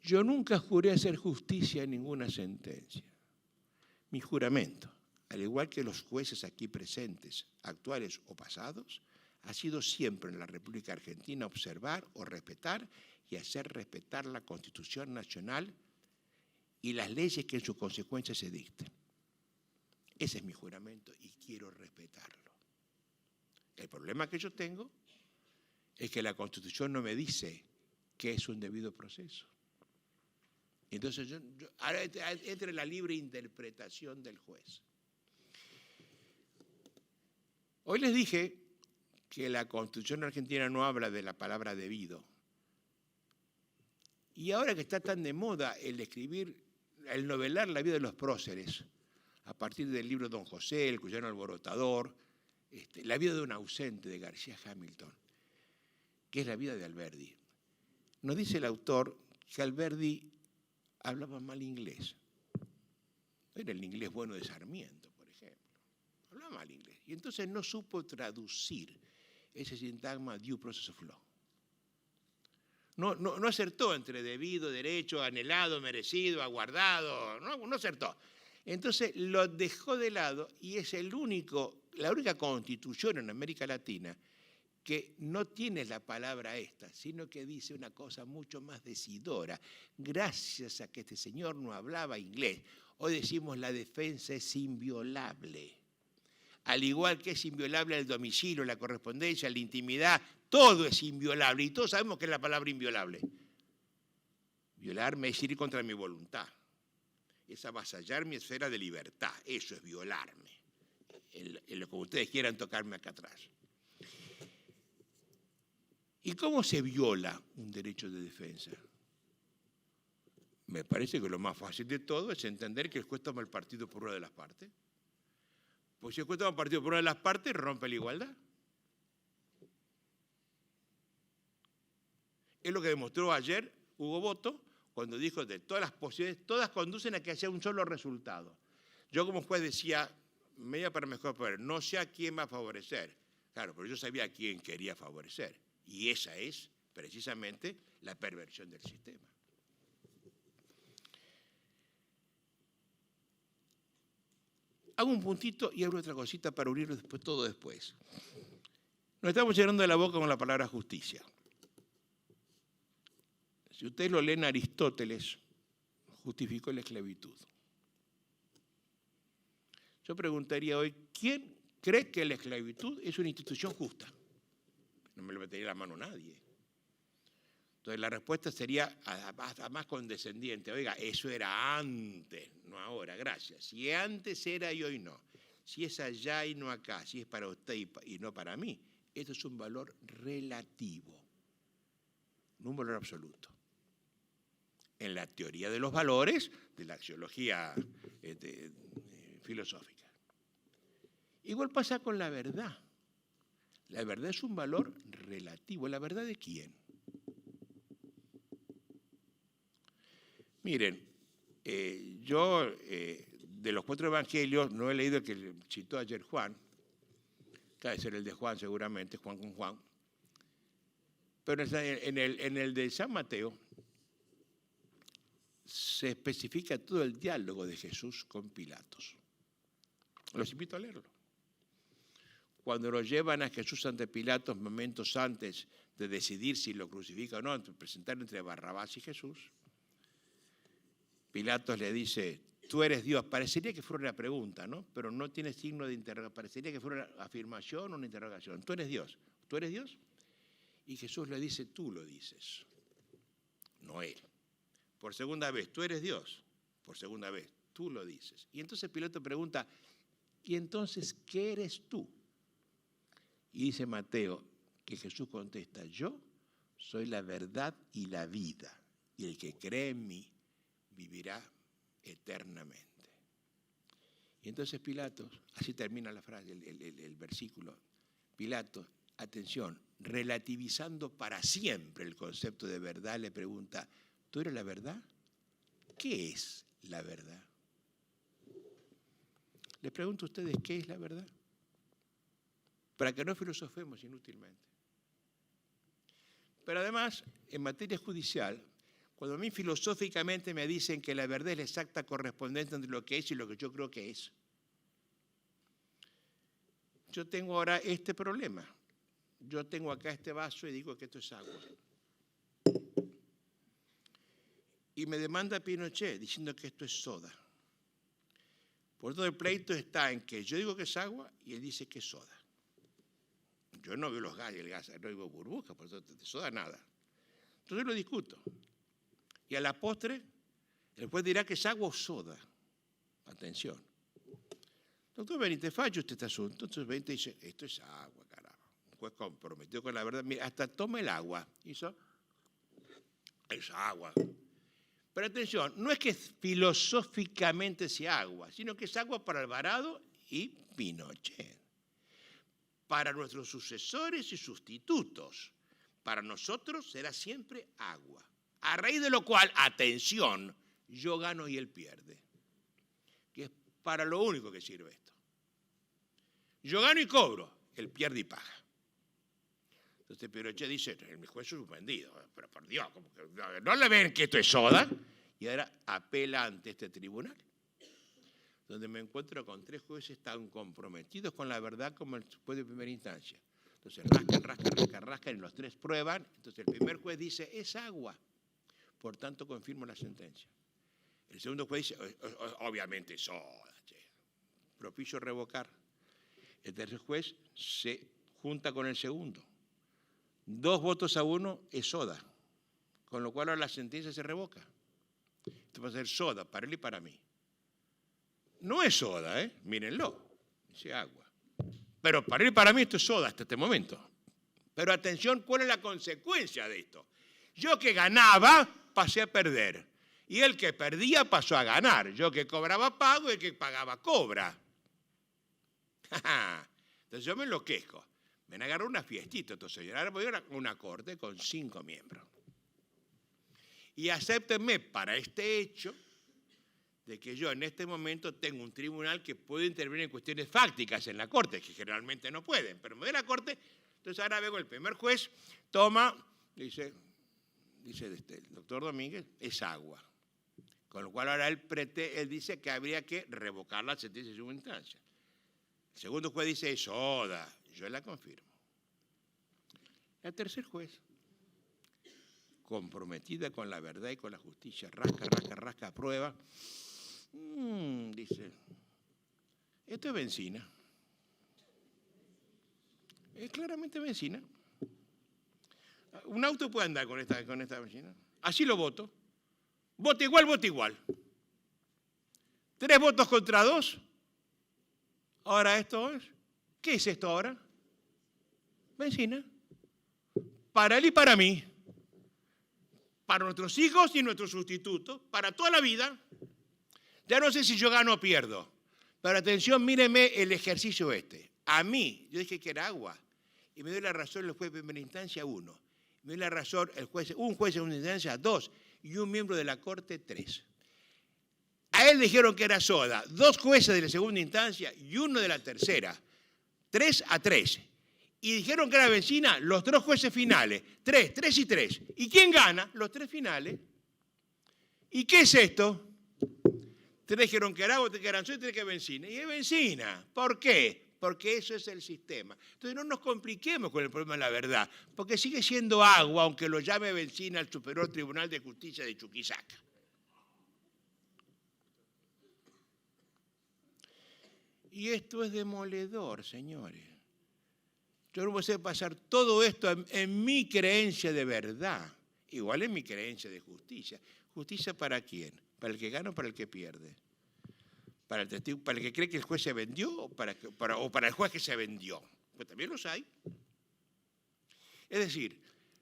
Yo nunca juré hacer justicia en ninguna sentencia. Mi juramento, al igual que los jueces aquí presentes, actuales o pasados, ha sido siempre en la República Argentina observar o respetar y hacer respetar la Constitución Nacional y las leyes que en su consecuencia se dicten. Ese es mi juramento y quiero respetarlo. El problema que yo tengo es que la Constitución no me dice qué es un debido proceso. Entonces, ahora entra la libre interpretación del juez. Hoy les dije que la Constitución argentina no habla de la palabra debido. Y ahora que está tan de moda el escribir, el novelar la vida de los próceres, a partir del libro Don José, El Cuyano Alborotador, la vida de un ausente de García Hamilton, que es la vida de Alberdi. Nos dice el autor que Alberdi hablaba mal inglés. No era el inglés bueno de Sarmiento, por ejemplo. Hablaba mal inglés. Y entonces no supo traducir ese sintagma due process of law. No acertó entre debido, derecho, anhelado, merecido, aguardado, no acertó. Entonces lo dejó de lado y es la única constitución en América Latina que no tiene la palabra esta, sino que dice una cosa mucho más decidora. Gracias a que este señor no hablaba inglés, hoy decimos la defensa es inviolable. Al igual que es inviolable el domicilio, la correspondencia, la intimidad, todo es inviolable y todos sabemos qué es la palabra inviolable. Violarme es ir contra mi voluntad, es avasallar mi esfera de libertad, eso es violarme, en lo que ustedes quieran tocarme acá atrás. ¿Y cómo se viola un derecho de defensa? Me parece que lo más fácil de todo es entender que el juez toma el partido por una de las partes. Pues si el juez toma el partido por una de las partes, rompe la igualdad. Es lo que demostró ayer Hugo Boto cuando dijo de todas las posibilidades, todas conducen a que haya un solo resultado. Yo como juez decía, media para mejor poder, no sé a quién va a favorecer. Claro, pero yo sabía a quién quería favorecer. Y esa es precisamente la perversión del sistema. Hago un puntito y abro otra cosita para unirlo después, todo después. Nos estamos llenando de la boca con la palabra justicia. Si ustedes lo leen, Aristóteles justificó la esclavitud. Yo preguntaría hoy, ¿quién cree que la esclavitud es una institución justa? No me lo metería la mano a nadie. Entonces la respuesta sería más condescendiente. Oiga, eso era antes, no ahora, gracias. Si antes era y hoy no. Si es allá y no acá, si es para usted y no para mí, esto es un valor relativo, no un valor absoluto. En la teoría de los valores de la axiología filosófica. Igual pasa con la verdad. La verdad es un valor relativo. ¿La verdad de quién? Miren, yo de los 4 evangelios no he leído el que citó ayer Juan, que debe ser el de Juan seguramente, Juan con Juan, pero en el de San Mateo se especifica todo el diálogo de Jesús con Pilatos. Los invito a leerlo. Cuando lo llevan a Jesús ante Pilatos momentos antes de decidir si lo crucifica o no, presentar entre Barrabás y Jesús, Pilatos le dice, tú eres Dios. Parecería que fuera una pregunta, ¿no? Pero no tiene signo de interrogación. Parecería que fuera una afirmación o una interrogación. ¿Tú eres Dios? ¿Tú eres Dios? Y Jesús le dice, tú lo dices, no él. Por segunda vez, ¿tú eres Dios? Por segunda vez, tú lo dices. Y entonces Pilato pregunta, ¿y entonces qué eres tú? Y dice Mateo que Jesús contesta, yo soy la verdad y la vida, y el que cree en mí vivirá eternamente. Y entonces Pilatos, así termina la frase, el versículo, Pilatos, atención, relativizando para siempre el concepto de verdad, le pregunta, ¿tú eres la verdad? ¿Qué es la verdad? Les pregunto a ustedes, ¿qué es la verdad? Para que no filosofemos inútilmente. Pero además, en materia judicial, cuando a mí filosóficamente me dicen que la verdad es la exacta correspondencia entre lo que es y lo que yo creo que es, yo tengo ahora este problema. Yo tengo acá este vaso y digo que esto es agua. Y me demanda Pinochet diciendo que esto es soda. Por todo el pleito está en que yo digo que es agua y él dice que es soda. Yo no veo los gases, el gas, no veo burbujas, por eso de soda nada. Entonces lo discuto. Y a la postre, el juez dirá que es agua o soda. Atención. Doctor Benítez, falle usted este asunto. Entonces Benítez dice, esto es agua, carajo. Un juez comprometido con la verdad. Mira, hasta toma el agua. Hizo, es agua. Pero atención, no es que filosóficamente sea agua, sino que es agua para Alvarado y Pinochet. Para nuestros sucesores y sustitutos. Para nosotros será siempre agua. A raíz de lo cual, atención, yo gano y él pierde. Que es para lo único que sirve esto. Yo gano y cobro, él pierde y paga. Entonces Pinochet dice, el juez es suspendido, pero por Dios, como que, ¿no le ven que esto es soda? Y ahora apela ante este tribunal, donde me encuentro con 3 jueces tan comprometidos con la verdad como el juez de primera instancia. Entonces rascan, y los 3 prueban. Entonces el primer juez dice, es agua, por tanto confirmo la sentencia. El segundo juez dice, obviamente es soda, che. Propicio revocar. El tercer juez se junta con el segundo. 2 votos a 1 es soda, con lo cual ahora la sentencia se revoca. Esto va a ser soda para él y para mí. No es soda, mírenlo, dice agua. Pero para él y para mí esto es soda hasta este momento. Pero atención, ¿cuál es la consecuencia de esto? Yo que ganaba, pasé a perder. Y el que perdía pasó a ganar. Yo que cobraba pago y el que pagaba cobra. Entonces yo me enloquezco. Me agarró una fiestita, entonces ahora voy a una corte con 5 miembros. Y acéptenme para este hecho de que yo en este momento tengo un tribunal que puede intervenir en cuestiones fácticas en la corte, que generalmente no pueden, pero me voy a la corte, entonces ahora vengo el primer juez, toma, dice el doctor Domínguez, es agua. Con lo cual ahora él dice que habría que revocar la sentencia de segunda instancia. El segundo juez dice, es soda. Yo la confirmo. El tercer juez, comprometida con la verdad y con la justicia, rasca, prueba, dice, esto es benzina. Es claramente benzina. Un auto puede andar con esta benzina. Así lo voto. Voto igual. 3 votos contra 2. Ahora esto es, ¿qué es esto ahora? Benzina. Para él y para mí. Para nuestros hijos y nuestros sustitutos. Para toda la vida. Ya no sé si yo gano o pierdo. Pero atención, míreme el ejercicio este. A mí, yo dije que era agua. Y me dio la razón el juez de primera instancia 1. Me dio la razón un juez de segunda instancia 2. Y un miembro de la corte 3. A él dijeron que era soda. 2 jueces de la segunda instancia y 1 de la tercera. 3-3. Y dijeron que era benzina los 2 jueces finales. 3 y 3. ¿Y quién gana? Los 3 finales. ¿Y qué es esto? 3 dijeron que era agua, 3 que eran soda y 3 que era benzina. Y es benzina. ¿Por qué? Porque eso es el sistema. Entonces no nos compliquemos con el problema de la verdad. Porque sigue siendo agua, aunque lo llame benzina el Superior Tribunal de Justicia de Chuquisaca. Y esto es demoledor, señores. Yo no voy a hacer pasar todo esto en mi creencia de verdad. Igual en mi creencia de justicia. ¿Justicia para quién? ¿Para el que gana o para el que pierde? ¿Para el testigo, para el que cree que el juez se vendió o para el juez que se vendió? Pues también los hay. Es decir,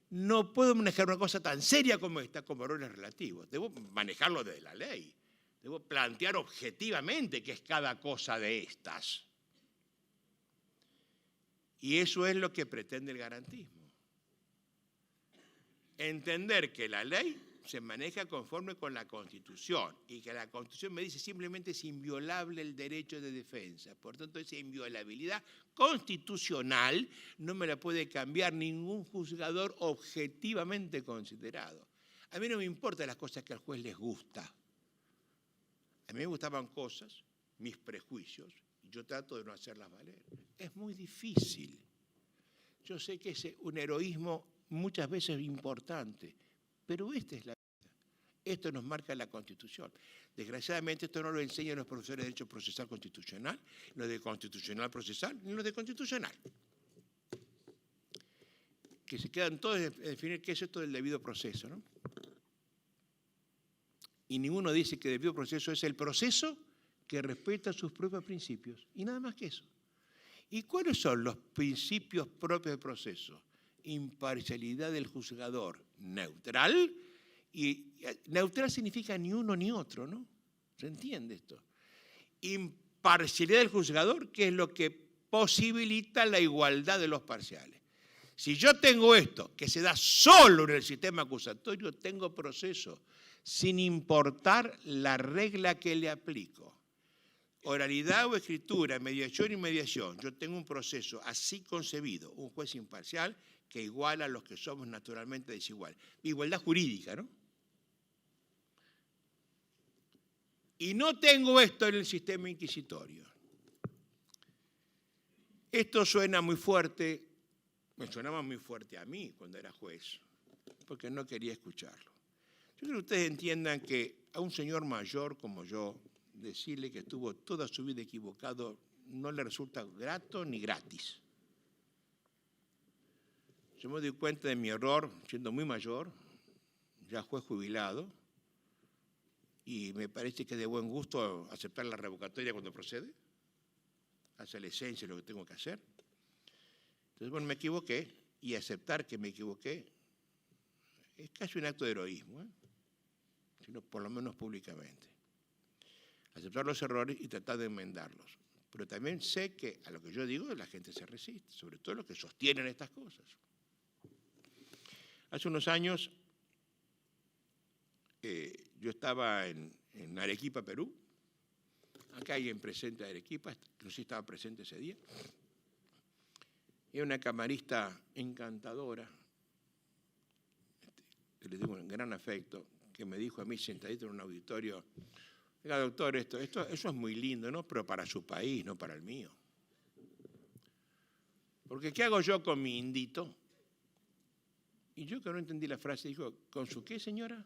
no puedo manejar una cosa tan seria como esta como errores relativos. Debo manejarlo desde la ley. Debo plantear objetivamente qué es cada cosa de estas. Y eso es lo que pretende el garantismo. Entender que la ley se maneja conforme con la Constitución y que la Constitución me dice simplemente es inviolable el derecho de defensa. Por tanto, esa inviolabilidad constitucional no me la puede cambiar ningún juzgador objetivamente considerado. A mí no me importan las cosas que al juez les gusta. A mí me gustaban cosas, mis prejuicios, y yo trato de no hacerlas valer. Es muy difícil. Yo sé que es un heroísmo muchas veces importante, pero esta es la vida. Esto nos marca la Constitución. Desgraciadamente esto no lo enseñan los profesores de Derecho Procesal Constitucional, los de Constitucional Procesal, ni los de Constitucional. Que se quedan todos en definir qué es esto del debido proceso, ¿no? Y ninguno dice que el debido proceso es el proceso que respeta sus propios principios. Y nada más que eso. ¿Y cuáles son los principios propios del proceso? Imparcialidad del juzgador, neutral. Y neutral significa ni uno ni otro, ¿no? ¿Se entiende esto? Imparcialidad del juzgador, que es lo que posibilita la igualdad de los parciales. Si yo tengo esto, que se da solo en el sistema acusatorio, tengo proceso, sin importar la regla que le aplico. oralidad o escritura, mediación y mediación, yo tengo un proceso así concebido, un juez imparcial que iguala a los que somos naturalmente desiguales. Igualdad jurídica, ¿no? Y no tengo esto en el sistema inquisitorio. Esto suena muy fuerte, me sonaba muy fuerte a mí cuando era juez, porque no quería escucharlo. Yo creo que ustedes entiendan que a un señor mayor como yo, decirle que estuvo toda su vida equivocado no le resulta grato ni gratis. Yo me doy cuenta de mi error siendo muy mayor, ya juez jubilado, y me parece que es de buen gusto aceptar la revocatoria cuando procede, hace la esencia de lo que tengo que hacer. Entonces, bueno, me equivoqué, y aceptar que me equivoqué es casi un acto de heroísmo, sino por lo menos públicamente. Aceptar los errores y tratar de enmendarlos. Pero también sé que a lo que yo digo la gente se resiste, sobre todo los que sostienen estas cosas. Hace unos años yo estaba en Arequipa, Perú. Acá hay alguien presente de Arequipa, no sé si estaba presente ese día. Era una camarista encantadora, que le tengo un gran afecto, que me dijo a mí sentadito en un auditorio: oiga, doctor, eso es muy lindo, ¿no? Pero para su país, no para el mío. Porque ¿qué hago yo con mi indito? Y yo que no entendí la frase, dijo: ¿con su qué, señora?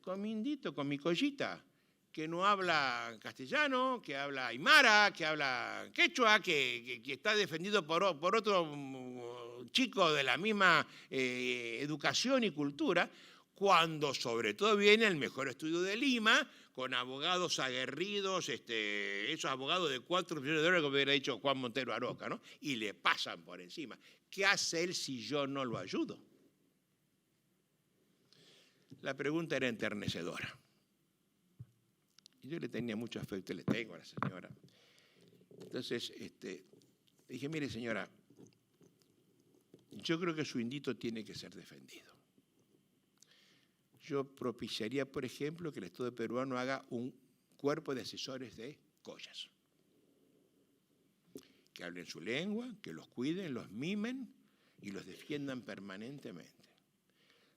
Con mi indito, con mi collita, que no habla castellano, que habla aymara, que habla quechua, que está defendido por otro chico de la misma educación y cultura, cuando sobre todo viene el mejor estudio de Lima, con abogados aguerridos, esos abogados de 4 millones de dólares, como hubiera dicho Juan Montero Aroca, ¿no? Y le pasan por encima. ¿Qué hace él si yo no lo ayudo? La pregunta era enternecedora. Y yo le tenía mucho afecto, le tengo a la señora. Entonces, le dije: mire, señora, yo creo que su indito tiene que ser defendido. Yo propiciaría, por ejemplo, que el Estado peruano haga un cuerpo de asesores de collas. Que hablen su lengua, que los cuiden, los mimen y los defiendan permanentemente.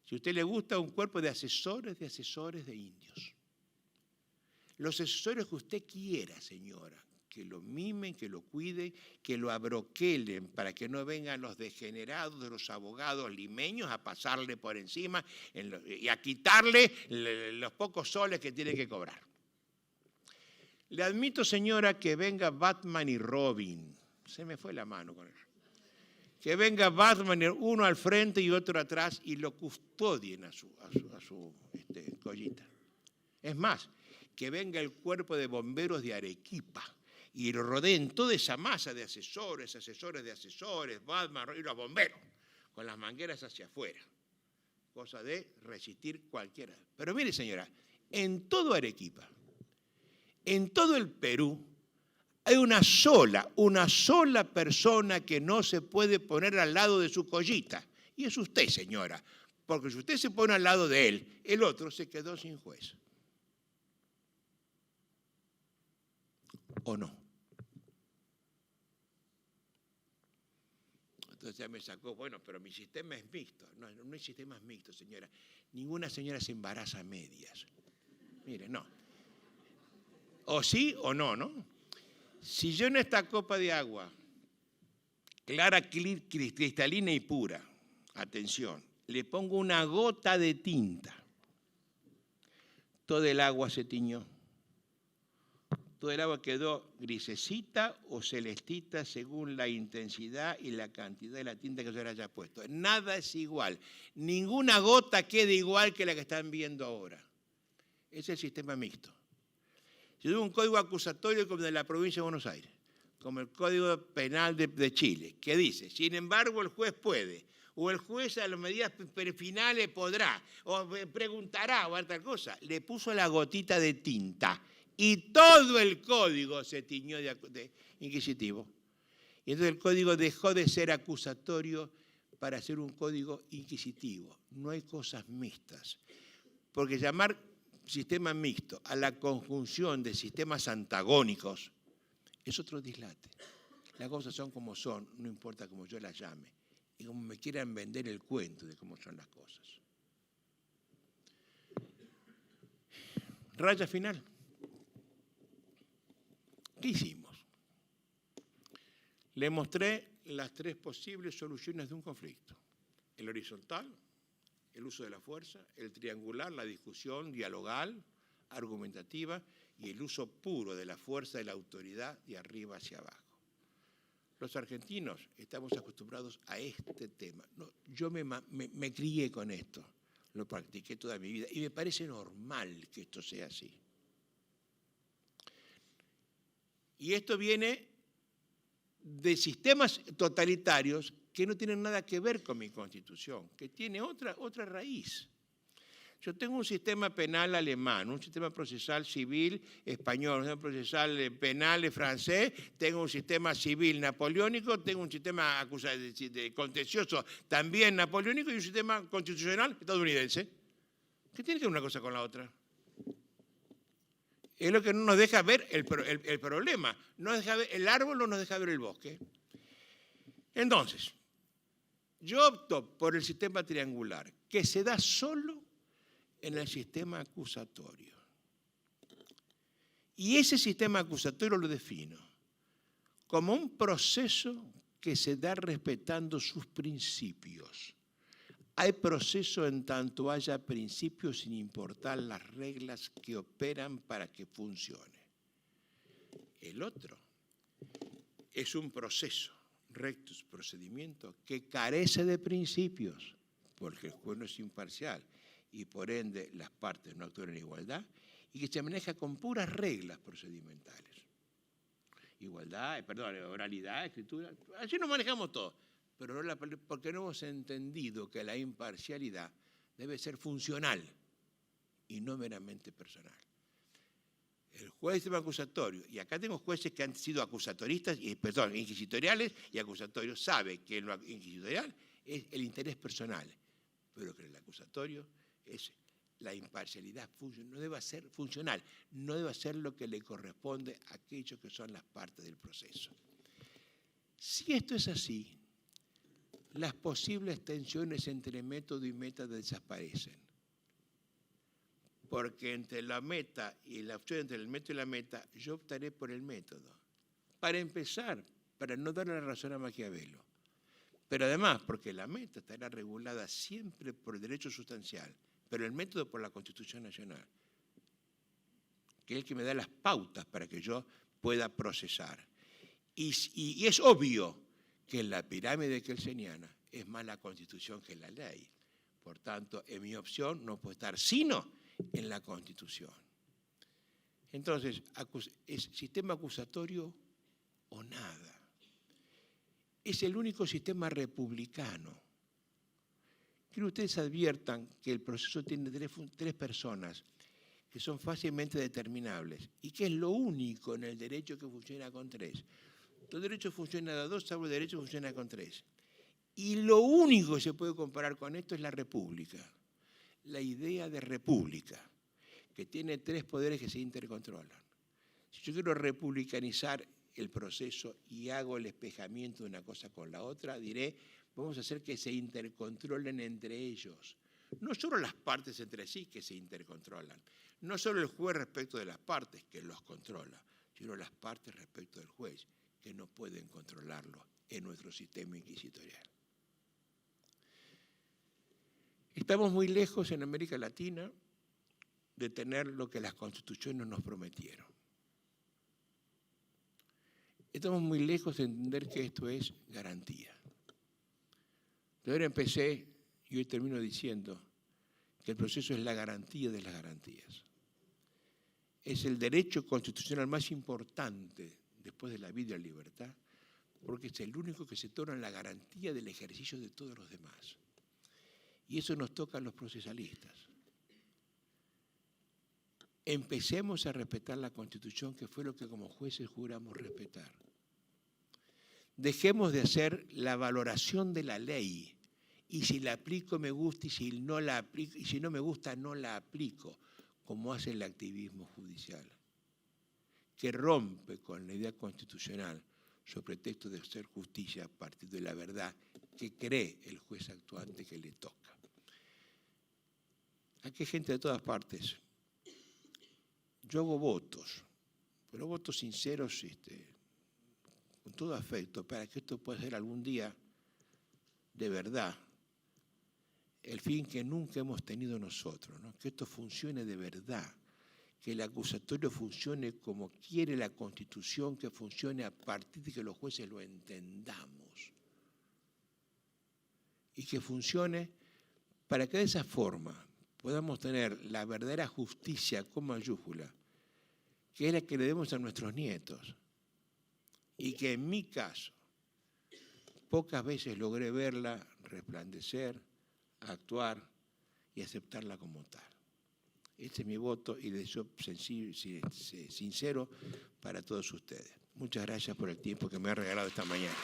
Si a usted le gusta, un cuerpo de asesores de indios. Los asesores que usted quiera, señora, que lo mimen, que lo cuiden, que lo abroquelen para que no vengan los degenerados de los abogados limeños a pasarle por encima y a quitarle los pocos soles que tiene que cobrar. Le admito, señora, que venga Batman y Robin. Se me fue la mano con él. Que venga Batman, uno al frente y otro atrás, y lo custodien a su collita. Es más, que venga el cuerpo de bomberos de Arequipa y lo rodeen toda esa masa de asesores, Batman y los bomberos, con las mangueras hacia afuera. Cosa de resistir cualquiera. Pero mire, señora, en todo Arequipa, en todo el Perú, hay una sola persona que no se puede poner al lado de su collita. Y es usted, señora. Porque si usted se pone al lado de él, el otro se quedó sin juez. ¿O no? Entonces ya me sacó: bueno, pero mi sistema es mixto. No, no hay sistemas mixtos, señora. Ninguna señora se embaraza a medias. Mire, no. O sí o no, ¿no? Si yo en esta copa de agua, clara, cristalina y pura, atención, le pongo una gota de tinta, todo el agua se tiñó. Todo el agua quedó grisecita o celestita según la intensidad y la cantidad de la tinta que se le haya puesto. Nada es igual. Ninguna gota queda igual que la que están viendo ahora. Ese es el sistema mixto. Si tuvo un código acusatorio como el de la provincia de Buenos Aires, como el Código Penal de Chile, que dice: sin embargo, el juez puede, o el juez a las medidas finales podrá, o preguntará, o tal cosa, le puso la gotita de tinta y todo el código se tiñó de inquisitivo. Y entonces el código dejó de ser acusatorio para ser un código inquisitivo. No hay cosas mixtas. Porque llamar sistema mixto a la conjunción de sistemas antagónicos es otro dislate. Las cosas son como son, no importa cómo yo las llame, y como me quieran vender el cuento de cómo son las cosas. Raya final. ¿Qué hicimos? Le mostré las 3 posibles soluciones de un conflicto. El horizontal, el uso de la fuerza; el triangular, la discusión dialogal, argumentativa; y el uso puro de la fuerza de la autoridad de arriba hacia abajo. Los argentinos estamos acostumbrados a este tema. No, yo me crié con esto, lo practiqué toda mi vida y me parece normal que esto sea así. Y esto viene de sistemas totalitarios que no tienen nada que ver con mi Constitución, que tiene otra raíz. Yo tengo un sistema penal alemán, un sistema procesal civil español, un sistema procesal penal francés, tengo un sistema civil napoleónico, tengo un sistema contencioso también napoleónico y un sistema constitucional estadounidense. ¿Qué tiene que ver una cosa con la otra? Es lo que no nos deja ver el problema. No deja ver, el árbol no nos deja ver el bosque. Entonces, yo opto por el sistema triangular, que se da solo en el sistema acusatorio. Y ese sistema acusatorio lo defino como un proceso que se da respetando sus principios. Hay proceso en tanto haya principios sin importar las reglas que operan para que funcione. El otro es un proceso, rectus, procedimiento, que carece de principios, porque el juez no es imparcial y por ende las partes no actúan en igualdad, y que se maneja con puras reglas procedimentales. Igualdad, oralidad, escritura, así nos manejamos todo. Pero no porque no hemos entendido que la imparcialidad debe ser funcional y no meramente personal. El juez del sistema acusatorio, y acá tengo jueces que han sido inquisitoriales y acusatorios, sabe que en lo inquisitorial es el interés personal, pero que en el acusatorio es la imparcialidad, no debe ser funcional, no debe ser lo que le corresponde a aquellos que son las partes del proceso. Si esto es así, las posibles tensiones entre método y meta desaparecen. Porque entre la meta y la opción entre el método y la meta, yo optaré por el método. Para empezar, para no darle la razón a Maquiavelo. Pero además, porque la meta estará regulada siempre por el derecho sustancial, pero el método por la Constitución Nacional, que es el que me da las pautas para que yo pueda procesar. Y es obvio que en la pirámide kelseniana es más la Constitución que la ley. Por tanto, en mi opción no puede estar sino en la Constitución. Entonces, ¿es sistema acusatorio o nada? Es el único sistema republicano. Quiero que ustedes adviertan que el proceso tiene tres personas que son fácilmente determinables y que es lo único en el derecho que funciona con 3. Todo derecho funciona a 2, salvo el derecho funciona con 3. Y lo único que se puede comparar con esto es la república. La idea de república, que tiene 3 poderes que se intercontrolan. Si yo quiero republicanizar el proceso y hago el espejamiento de una cosa con la otra, diré, vamos a hacer que se intercontrolen entre ellos. No solo las partes entre sí que se intercontrolan, no solo el juez respecto de las partes que los controla, sino las partes respecto del juez que no pueden controlarlo en nuestro sistema inquisitorial. Estamos muy lejos en América Latina de tener lo que las constituciones nos prometieron. Estamos muy lejos de entender que esto es garantía. Yo ahora empecé y hoy termino diciendo que el proceso es la garantía de las garantías. Es el derecho constitucional más importante después de la vida y la libertad, porque es el único que se torna en la garantía del ejercicio de todos los demás. Y eso nos toca a los procesalistas. Empecemos a respetar la Constitución, que fue lo que como jueces juramos respetar. Dejemos de hacer la valoración de la ley, y si la aplico me gusta, y si no la aplico, y si no me gusta no la aplico, como hace el activismo judicial, que rompe con la idea constitucional sobre pretexto de hacer justicia a partir de la verdad que cree el juez actuante que le toca. Aquí hay gente de todas partes. Yo hago votos, pero votos sinceros, con todo afecto, para que esto pueda ser algún día de verdad el fin que nunca hemos tenido nosotros, ¿no? Que esto funcione de verdad, que el acusatorio funcione como quiere la Constitución, que funcione a partir de que los jueces lo entendamos y que funcione para que de esa forma podamos tener la verdadera justicia con mayúscula, que es la que le demos a nuestros nietos, y que en mi caso pocas veces logré verla resplandecer, actuar y aceptarla como tal. Este es mi voto y deseo sincero para todos ustedes. Muchas gracias por el tiempo que me ha regalado esta mañana.